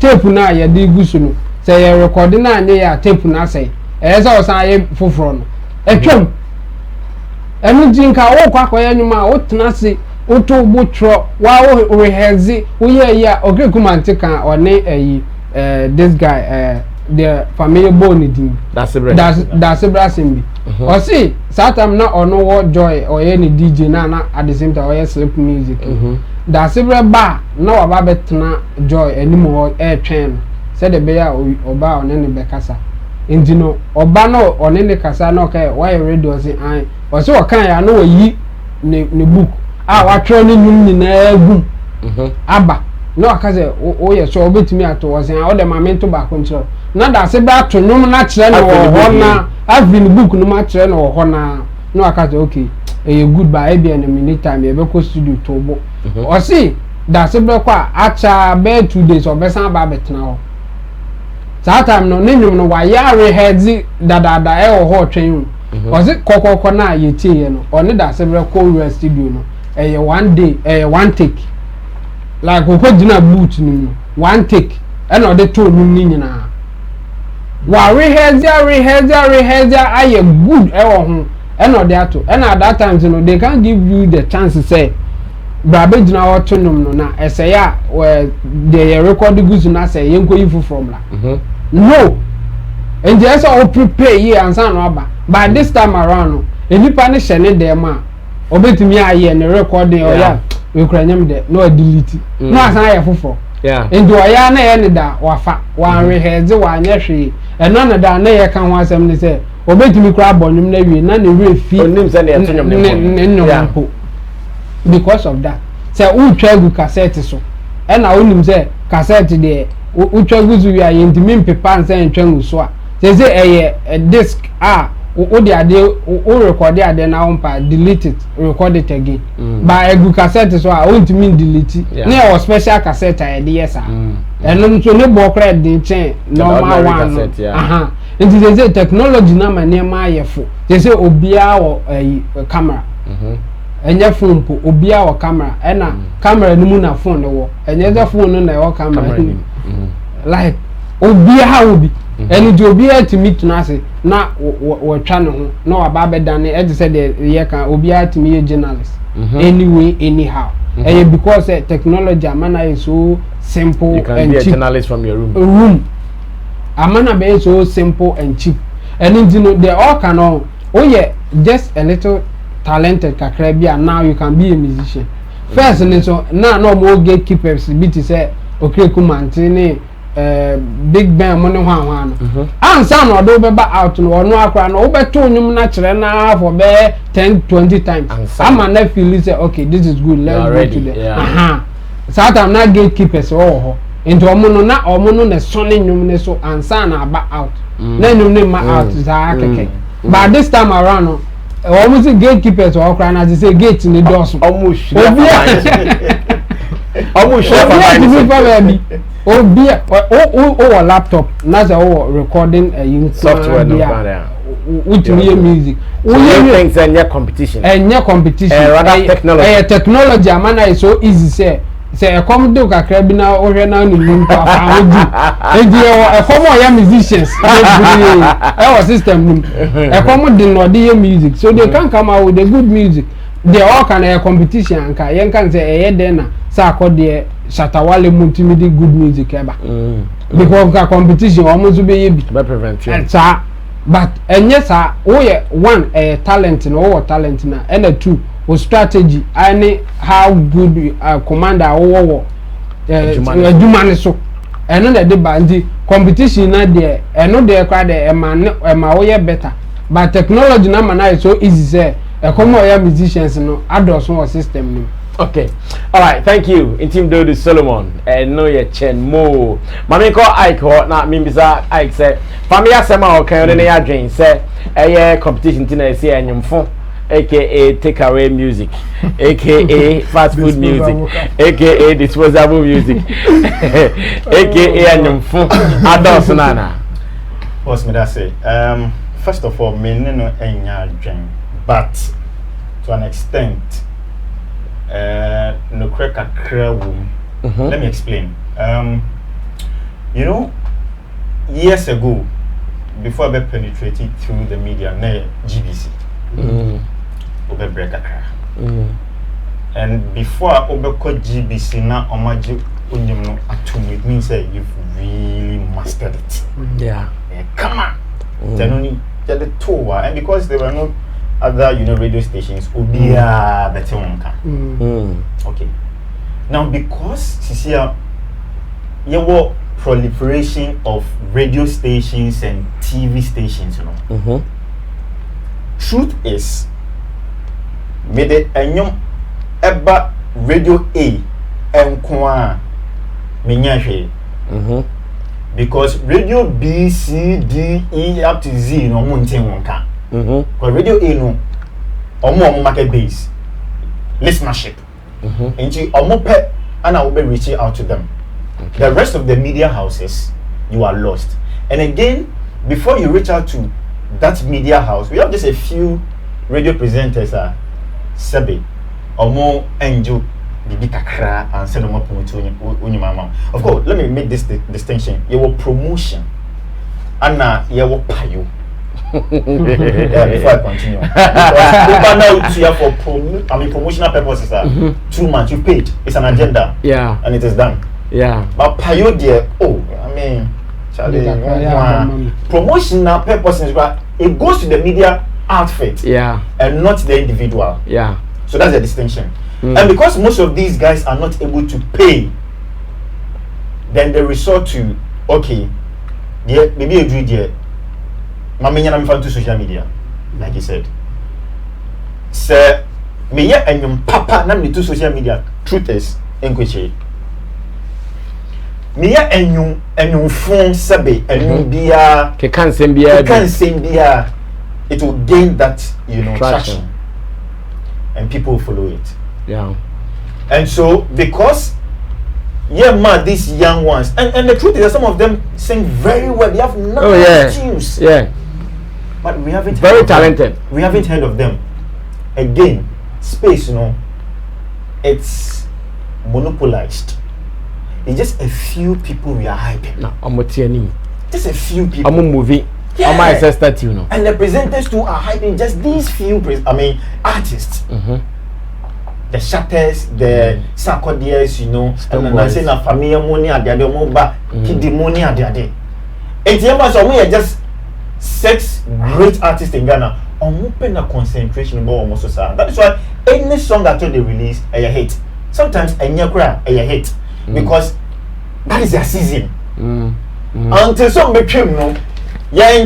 tape na ya di gusu no say ya record na anye ya tape na say say osan ye foforo no etwam enu jinka wo kwakoya nyuma wo tena se wo to botro wa wo rehearse wo ye ya ogrekumante kan one this guy the family bone din that's Simbi o see satam na ono wo joy o ye ni DJ na at the same time o ye slip music that's ba na wa ba betena joy animo twen say the bear oba one ne bekasa indino oba no one ne kasa no kai why radio say an o say o kan ya no yi ne book wa tro ne nyum ni na egum aba no akaze o ye so obetimi ato o say o de mamento ba control na that's ba to nyum na kire no ho na avin book no ma kire no ho na no akaze okay goodbye be na minute time e be ko studio to bo o see that's be kwa acha be 2 days of besan ba betena ho that time no nyum no wa ya rehead da e ho twen o see kokoko na ye tie no o ne that's be ko studio no one day one take like ko dina boot ni one take e no de to nu ni nyina wa rehead aye good e wo ho and or that too and at that time you know they can't give you the chance to say brabe jina wato nom no na esaya where they record goods na say yenko yifu from la no and just all prepare here and san aba but this time around no enipa ne hye ne dem a obetumi aye ne recording or ya we kura nyam de no delete no asan ya foforo yeah ndo ya na ye ne da wafa wa reheze wa anya hwe eno na da na ye kan ho asem ne se obetumi kura abonyum na wie na ne we fi onim se ne etonyom ne ko because of that say utwa gu cassette so e na onim se cassette de utwa gu zu wi ayentimi mpepa nse ntwa gu so a say eye disc o de ade o record ade na umpa delete it record it again ba egu cassette so a o ntimi delete na e special cassette a de yes eno so ne bo kra de chen normal one aha nti say technology na ma ne ma ayefo say obia wo camera enye phone po obia wo camera na camera ni mu na phone ne wo enye the phone na wo camera like obia ha obi eni di obia timi tuna se na wo twa ne ho na wa ba bedane e de say de ye kan obia timi ye journalist anyway anyhow because technology amana is so simple you can and be cheap. A journalist from your room Amana be so simple and cheap and you know they all can all just a little talented kakra bia now you can be a musician first so now no more gatekeepers be to say okay kumantini big band money hwan ansa no do be ba out no no akra no be to nyum na kire na for be 10-20 times ama na feel say okay this is good let's go to the Satam na gatekeepers ho into omono na omono na sone nyum ne so ansa na ba out na nyum ne ma out za keke but this time around no almost gatekeepers or cry na say gate ni doors almost obi o laptop na say o recording software no with music we things and competition rather technology amana is so easy say e come do kakra bi na ohwe na no mu to afa oju e come ya musicians e was system nim e come dey no dey music so they can come out with the good music they all can a competition anka yen kan say e den na sa akode Shatta Wale multimedia good music eba because ka competition almost be ye bi prevent you but enye sa wo ye one talent no wo talent na and two o strategy any how good commander wo adumane so eno na de bandi competition na there eno de kwa de ema wo ye better but technology na man na so easy say e come o ya musicians no ados no system no. Okay, all right, thank you. In team Dodo Solomon, and no ye chen mo. Mami ko Ike na mimbisa Ike say, Fameye sema o kan ne ya dwen say, eh competition tina say anyumfo, aka take away music, aka fast food music, aka disposable music, aka anyumfo. Ados nana. What's me that say? First of all, me no enya dwen, but to an extent. No crack a crowd. Let me explain. You know, years ago, before I penetrated through the media, na GBC, over break a crack. And before I overcaught GBC, now omaji unyuno atumi, it means that you've really mastered it. Yeah. Come on. Then only get the tour, and because there were no other radio stations obia better one okay now because Sisia your proliferation of radio stations and TV stations you know truth is made it enyom eba radio A enkwa menyahe because radio B C D E up to Z no monten wonka because radio A no omo market base listenership and omo pe and I will be reaching out to them. The rest of the media houses you are lost. And again, before you reach out to that media house, we have just a few radio presenters Sebe omo enjo bibi kakra and send omo to of course, let me make this distinction. Your promotion and your payo. Yeah, before I continue, because now here for promotional purposes 2 months you paid. It's an agenda, and it is done. But payo there, Charlie, promotional purposes, but it goes to the media outfit, and not the individual. So that's the distinction. And because most of these guys are not able to pay, then they resort to, okay, yeah, maybe a dream, yeah, Mamma I'm to social media, like you said. Sir, me yeah, and your papa, name to social media, truth is, enquiche. Me yeah, and you phone sabe, and you be a, can't send be a, it will gain that, traction. And people will follow it. Yeah. And so, because these young ones, and the truth is that some of them sing very well. They have tunes. Yeah. But we haven't very talented. We haven't heard of them. Again, space, it's monopolized. It's just a few people we are hyping. No, I'm just a few people. I'm a movie. Yeah. I'm a sister, And the presenters too are hyping just these few artists. The Shattas, the Sarkodiyas, and I say na Fameye money at the other moba, Kidi money at the other. And we are just 6 great artists in Ghana. Open a concentration about almost so. That is why any song after they release, a hit. Sometimes a nyakra a hit because that is their season. Until some became I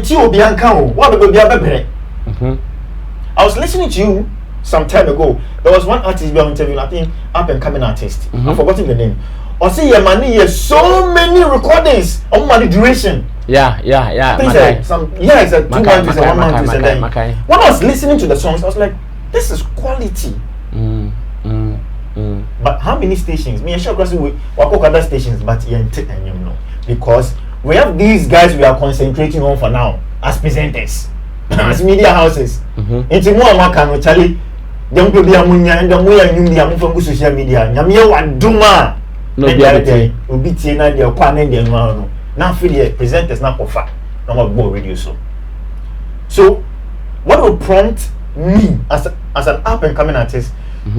was listening to you some time ago. There was one artist we were interviewing, I think up and coming artist. I've forgotten the name. Or say your money so many recordings on money duration. Yeah. It's a 2 months, 1 month, and then when I was listening to the songs, I was like, this is quality. But how many stations? Me and Shatta we work other stations, but because we have these guys we are concentrating on for now as presenters, as media houses. Into more can Charlie. Them people be amunya and the way you be from social media. Nyamia wa duma. No be obi tie na de kwa na de no. Now for the presenters na kofa. No more radio so. So what will prompt me as an up and coming artist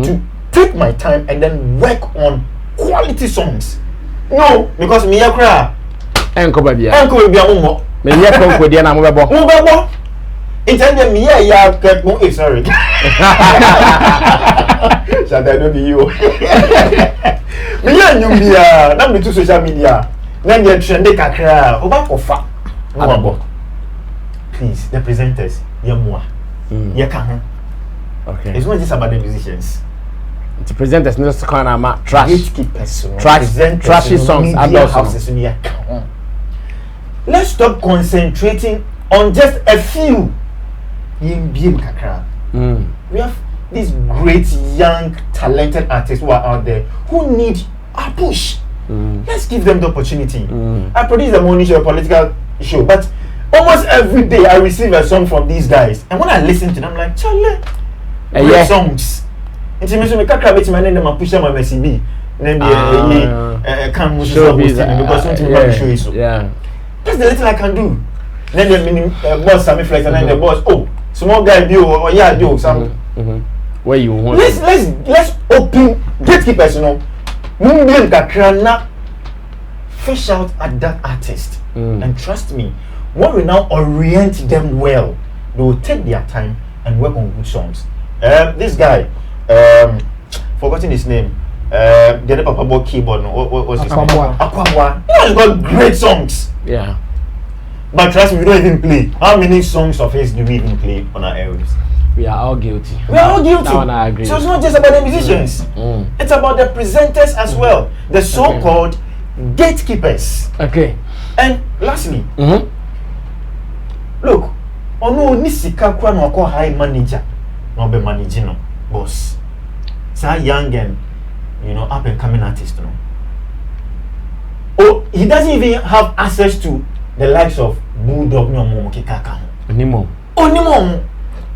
to take my time and then work on quality songs? No, because me yakra enko ba bia mo me yakra ko dia na mo bebo intend me ya get mo sorry Shatta no be you me ya nyum bia na me to social media na dey trend kakra oba kofa no. Please, the presenters yamwa yaka okay, it's not just about the musicians. The presenters not just kind of trash gatekeepers, trashy songs, adult houses. Let's stop concentrating on just a few. We have these great young talented artists who are out there who need a push. Let's give them the opportunity. I produce a morning show, a political show, but almost every day I receive a song from these guys, and when I listen to them, I'm like, Charlie, great songs. And so me kakra beti my name push my MCB. Then can because something about show so. Yeah. That's the little I can do. Then the meaning boss Sammy Flex and then the boss, small guy do or do some. Where you want? Let's open gatekeepers, Mumbi kakra na fish out at that artist. And trust me, when we now orient them well, they will take their time and work on good songs. This guy, forgotten his name. The other Papa Boy keyboard. What was his name? Aquabwa. He has got great songs. Yeah. But trust me, we don't even play. How many songs of his do we even play on our airwaves? We are all guilty. We are all guilty. That one I agree. So it's not just about the musicians. It's about the presenters as well. The so-called gatekeepers. Okay. And lastly, look, ono nisika kwa no ko high manager. No be managing no boss. So young and up and coming artist no. Oh, he doesn't even have access to the likes of Bulldog no mo kikaka. Onimo.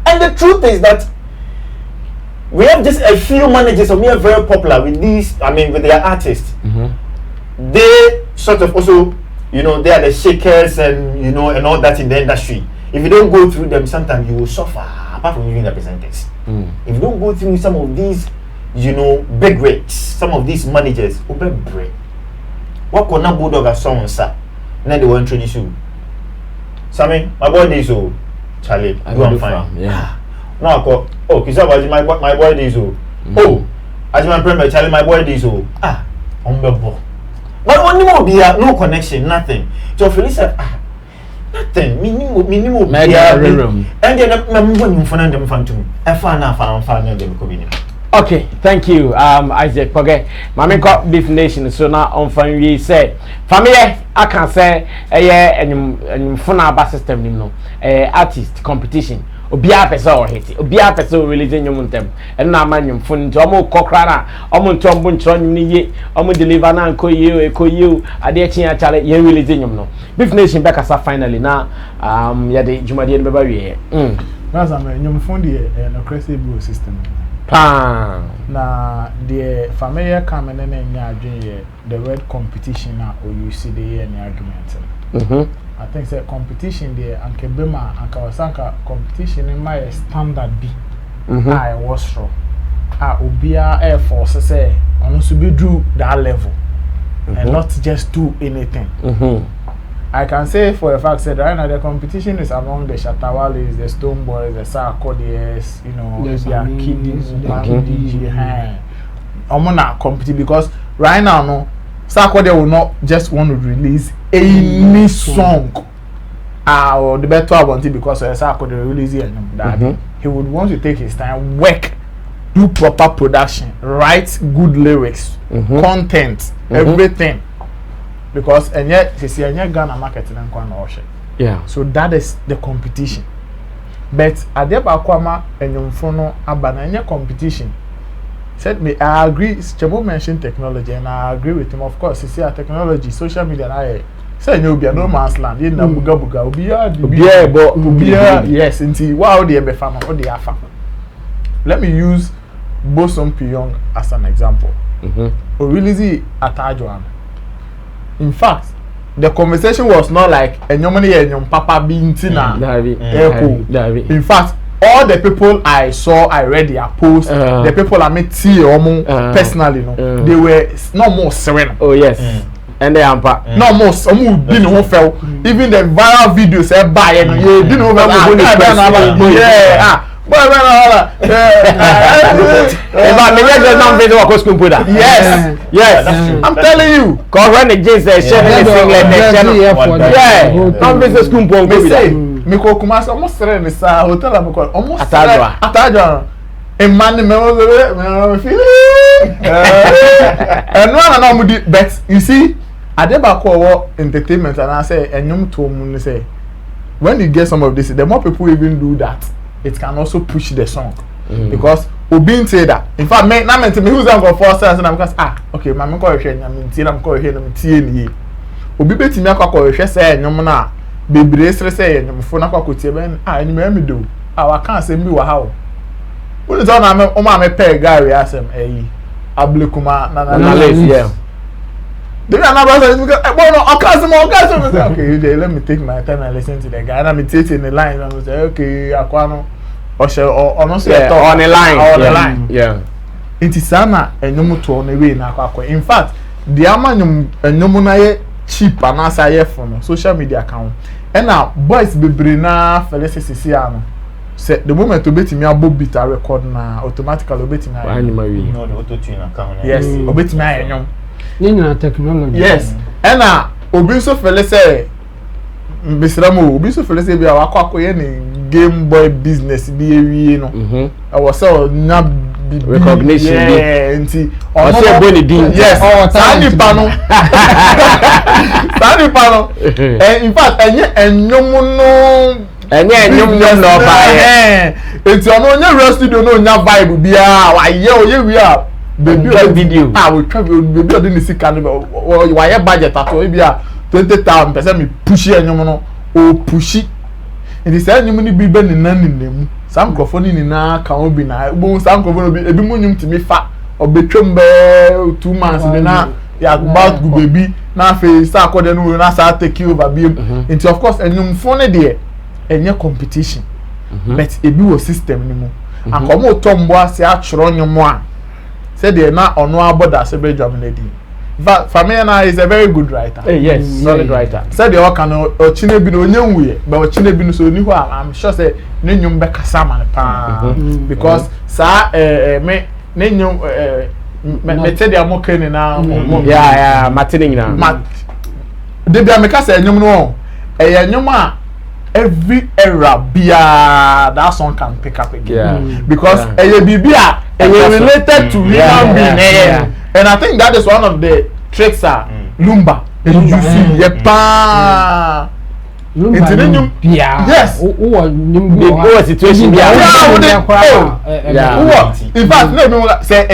And the truth is that we have just a few managers who are very popular with these, with their artists. They sort of also, they are the shakers and and all that in the industry. If you don't go through them, sometimes you will suffer, apart from being the presenters. If you don't go through some of these, big rates, some of these managers, what can not Bulldog a song, sir? Then they will introduce you. Sammy, my boy is so Charlie, I'm fine. Yeah. Now I call, Kisabaji, my boy is so. As my premier Charlie, my boy this so unbelievable. But only more be no connection, nothing. So Felicia nothing. Minimum room. And then I'm going for them phantom. I found them coming. Okay, thank you, Isaac. Okay, Mami got beef nation. So now on fine we say, Fameye, I can say, and phone our system, you know, artist competition. Obia person or hate. Obia person releasing your montem. And now man your phone to omo cockrana, omo tombun tron ye, omo deliver na ko you, ade chin chale ye releasing you no. Beef nation back as finally now, yade jumadi and baby. That's a man, your phone the no crazy blue system. Na the Fameye come and then the word competition or you see the any argument. I think say competition there and Kebema and Kawasanka competition in my standard B. I was wrong. Obia Air Force say on to be do that level and not just do anything. I can say for a fact that right now the competition is among the Shatta, Wales, the Stonebwoy, the Sarkodis, you know, they are kiddies, DJ. I'm not compete because right now no Sarkodis will not just want to release any song. Or the better I want it because Sarkodis release it that he would want to take his time, work, do proper production, write good lyrics, content, everything. Because and yet they see Ghana marketing and ocean. Yeah. So that is the competition. But Adeba Kwama and Yumfono Abana competition. Said me, I agree. Chemo mentioned technology and I agree with him. Of course, you see our technology, social media. I say you be no man's land. You know, buga yes. Indeed. Wow, the Ebefano or the Afa. Let me use Bosom Pyong as an example. Or really Atajoan. In fact, the conversation was not like and papa being tina. In fact, all the people I saw, I read their posts, the people I met personally, they were no more serene. Oh yes. And they are no more some who didn't know fell. Even the viral videos said buy and you didn't know yes, yes. I'm telling you. Cause when the jeans are sharing the singlet, yeah. Come business school for me. Me ko kuma almost serene sa hotel am ko almost atajo. E man me feel. And no mo di bet you see Adeba ko entertainment and I say enyum to mu say when you get some of this the more people even do that it can also push the song because Obin say that in fact me na ment me who's am go for sense na because okay mama ko hwe nya me tie na ko hwe na me tie ni obi betimi akwa ko hwe say enyum na bebre sere say enyum fo na kwa ko tie ben enyum me do wa kan say mi wa ha o woni zo na me o ma me pay gari asem ablekuma na yeah. Then another person okay, let me take my time and listen to the guy. And I'm taking the line and say, okay, Aquano, or not say on the line. On the line. Yeah. It is Sana and no to on the way now. In fact, the Amanum and no cheap and answer from social media account. And now, boys be brina Feliciciano. Said the moment to bet me a book beat a record now automatically bet me. No, the auto tune account. Yes, obet me. Technology. Yes. And obi so fele say Bisramo obi so fele say bi awakọ ye ni Game Boy business bi ewie no. I was so na recognition bi. Yeah, nti o say bo ni din. Yes. Sani pano. Sani pano. In fact, enyum no enyum no ba. Nti ono nya real studio no nya vibe bia wa ye o ye wi a baby video we travel baby odin see can why budget at we bia 20,000 person me push enyum no o push it is enyum ni bi be ni nemu sam microphone ni na ka obi na bo sam microphone ebi mu nyum timi fa obetwem be 2 months ni na ya about go baby na fe sa akode no na sa take over bi into of course enyum phone there enye competition but ebi wo system ni mu akomo tombo ase atworo nyum a said they now on one board as a very dominating. Fameye is a very good writer. Yes, solid writer. Said they all can Chine be no new but Chine be no so new. I'm sure say Ninyum Beka Saman because sa me Ninyum me tell them okay now. Yeah, Martin now. They be make us say nyom no. Nyoma every era that song can pick up again. Because bibia related to human being. And I think that is one of the tricks Lumba. You see yes. What situation? In fact, no say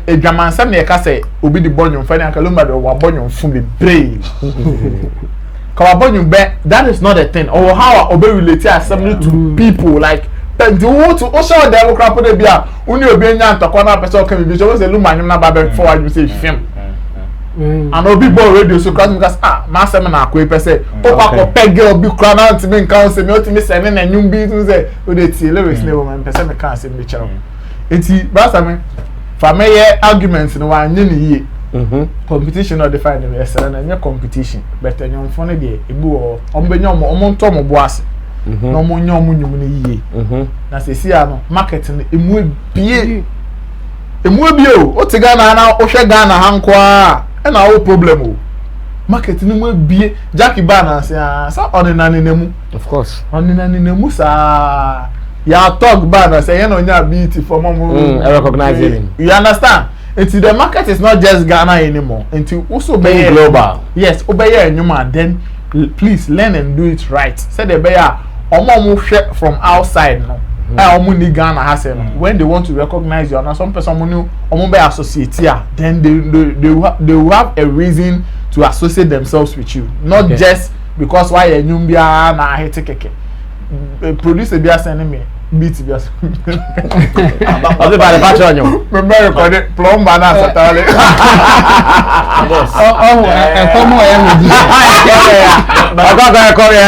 a German Sammy say obi the bonyo fani akalumba do wa bonyo fun be brave. That is not a thing. Or how obe relate assembly to people like the who to show them crap de bia uni obi nya ntokwa na person can be so say lumba nyum na ba be forward you say film. And obi boy radio so cause ma say na akwe pese o pa ko pegel bi kra na ntimi nkan say me otimi say na nyum bi tun say o de tie lyrics na woman pese me kan say me chero enti ba me Fameye arguments no wa nye ni ye competition or define the essere na nye competition but nyom fo ne de ebu o ombe nyom o nto mo bo ase no mo nyom nyum ne ye na se si ano market no emu bie o ti Ghana na o hwe Ghana hanko a na o problem o market ni mu bie Jackie Bana say sa onina ni nemu of course onina ni nemu sa ya talk Bana say you no nya beat for mom recognizing you understand until the market is not just Ghana anymore until also be global yes obey enyuma then please learn and do it right say the be omo hwe from outside no ni Ghana has when they want to recognize you and some person be associate then they will have a reason to associate themselves with you not just because why a nyumbia na hete keke producer be sending me beat be other by the batch on you remember record plumber na satale come on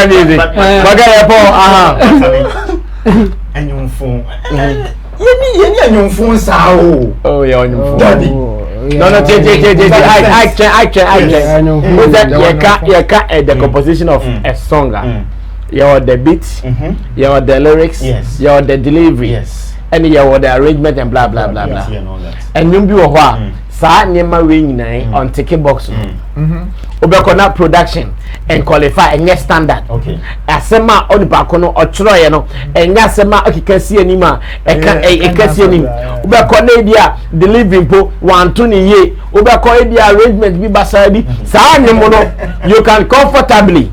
music Anyum phone. Yeni anyum phone sao. Oh yeah, anyum phone. Daddy. No, I can. The composition of a song. You're the beat, you're the lyrics, you're the delivery, and you're the arrangement and blah blah blah blah. And you be what? Sa nyema we nyinai on ticket box. Obekona production and qualify and get standard. Okay. Asema onipa kono ochro ye no enya asema akikasi anima ekasi anim. Obekona dia delivery po wanto ne ye. Obekona dia arrangement bi basa bi. Sa nyemo no you can comfortably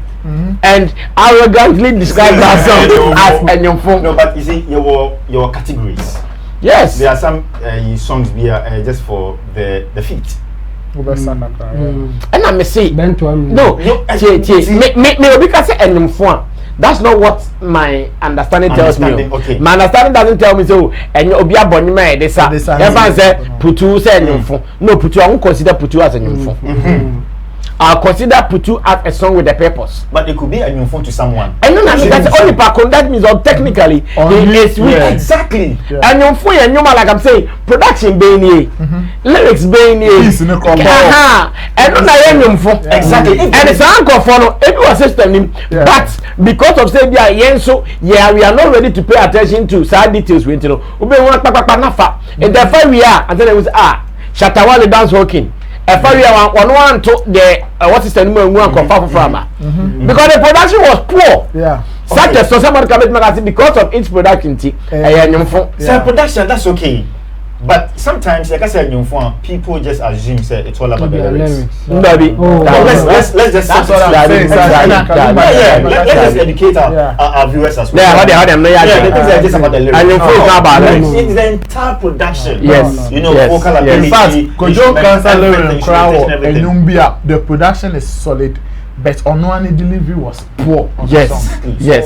and arrogantly describe yourself as enyomfo. No, but you see your categories. Yes. There are some songs just for the feet. And I may say no. Me because enyomfo. That's not what my understanding tells me. Okay. My understanding doesn't tell me so. And obi aboni me dey say. Everyone say putu say enyomfo. No, putu I won't consider putu as enyomfo. I'll consider Putu as a song with a purpose. But it could be a new phone to someone. And no, that's only part. That means technically he is weak. Exactly. And you phone and you like I'm saying production being here, lyrics being here. And no, exactly. And it's uncle follow every system. But because of say we are we are not ready to pay attention to side details. We know. And therefore we are. And then it was Shatta Wale dance walking. Efya one to the what is the name of one because the production was poor. Yeah. Such as somebody can make magazine because of its production. So production that's okay. But sometimes, like I said, people just assume it's all about the lyrics. Let's just that's what I'm saying. Let's just educate our viewers as well. The things are just about the lyrics. And your phone is not about it. It's the entire production. Yes. In Vocal ability. fact, Kojo Cancer Lyric the production is solid. But on one delivery was poor. Yes.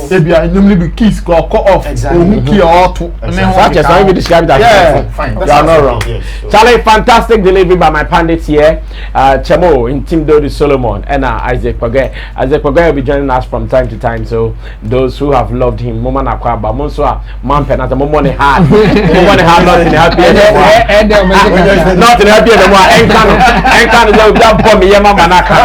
Maybe I normally be keys go off. Exactly. Key or two. Such as how you describe that. Yeah. Fine. You are not wrong. Charlie, fantastic delivery by my pandits here. Chamo in Team Dodi Solomon and Isaac Pagay. Isaac Pagay will be joining us from time to time. So those who have loved him, Moman Akwaba, Monswa, Mampen, Momone Hard. Momone Hard, not in happy anymore. Not in happy anymore. Enkan is that for me, Yama Manaka.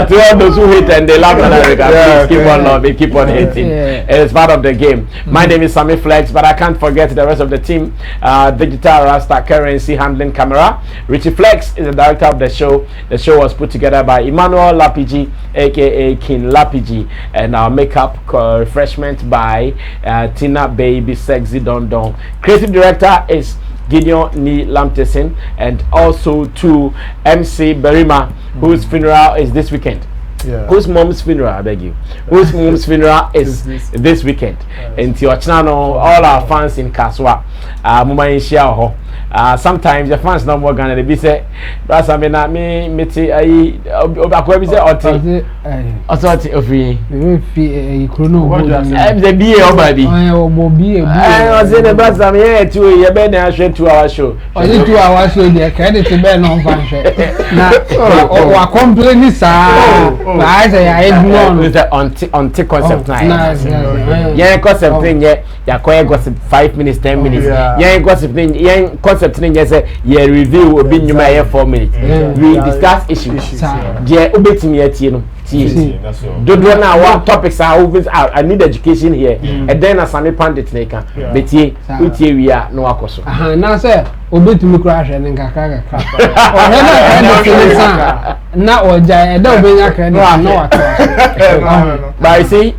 To all those who hate and they love Nana Regan, please keep on loving, keep on hating. It's part of the game. My name is Sammy Flex, but I can't forget the rest of the team. Digital Rasta Currency handling camera. Richie Flex is the director of the show. The show was put together by Emmanuel Lapiji, aka King Lapiji, and our makeup refreshment by Tina Baby Sexy Don Don. Creative director is Gideon Ni Lamteson, and also to MC Berima, whose funeral is this weekend. Whose mom's funeral, I beg you? Whose mom's funeral is this weekend? And to your channel, all our fans in Kaswa, Muma in Shiaho. Sometimes the fans no more gonna they be say, "Brasa me na me meti ayi obakwa bi say oti oti ofi ikrono the be obabi obo bi I say the brasa me here to ye be na hwe 2 hour show only 2 hours show dey credit be no fan hwe na wa complain sa I say I ignore with the on concept night yeah concept thing yeah ya ko gossip 5 minutes 10 minutes yeah gossip thing yeah concept thing say yeah review obi nyuma yeah 4 minutes we discuss issues yeah obetimi atie no dodo na one topics are always out. I need education here and then as Sammy pandit neka betie utie wi a no akoso na say obetimi kura hwe ne nkaka na oja e da obenya credit no wato but you see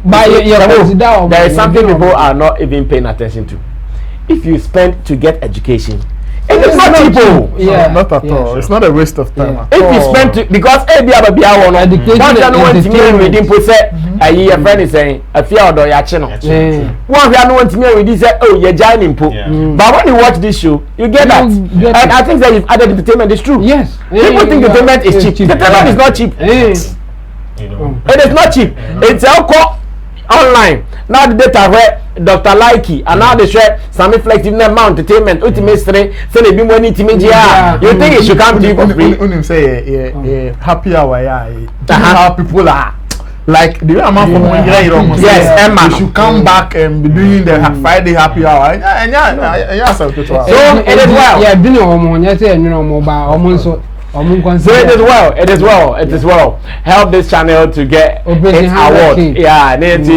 there is something people are not even paying attention to. If you spend to get education, it's not cheap. Not at all. It's not a waste of time. If you spend to, because education, reading say your friend is saying Efya or your channel. One we are not to this say oh you're joining po. But when you watch this show, you get that. And I think that you've added entertainment is true. Yes. People think entertainment is cheap. Entertainment is not cheap. It is not cheap. It's all online. Now the data where Dr. Likey and now they share Sammy Flex in the mount entertainment ultimate say they be money to me. You think it should come to you for free? Say happy hour how people are like the amount from yes, Emma. You should come back and be doing the Friday happy hour. So it is well. Yeah, dinner or yes, you know, mobile almost. So it is well. Help this channel to get its award.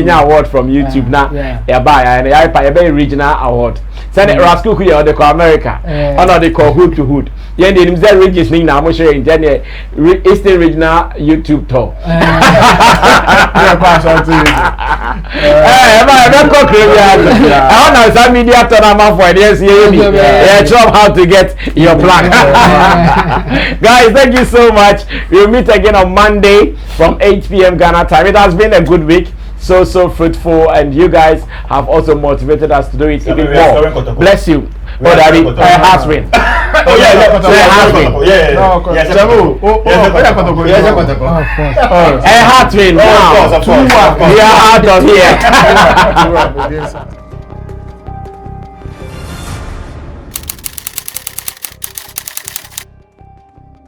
Award from YouTube now. Yeah, regional award. Send it Rascal Kuya or the America. Or they call hood to hood. Yeah, the name regions thing now. I'm showing Eastern Regional YouTube tour. I want to some media turn for how to get your plan. Guys, thank you so much. We'll meet again on Monday from 8 p.m. Ghana time. It has been a good week. So fruitful, and you guys have also motivated us to do it even more. Bless you. Oh, Daddy, has win. Oh, yeah, has win. Heart win. We are out of here.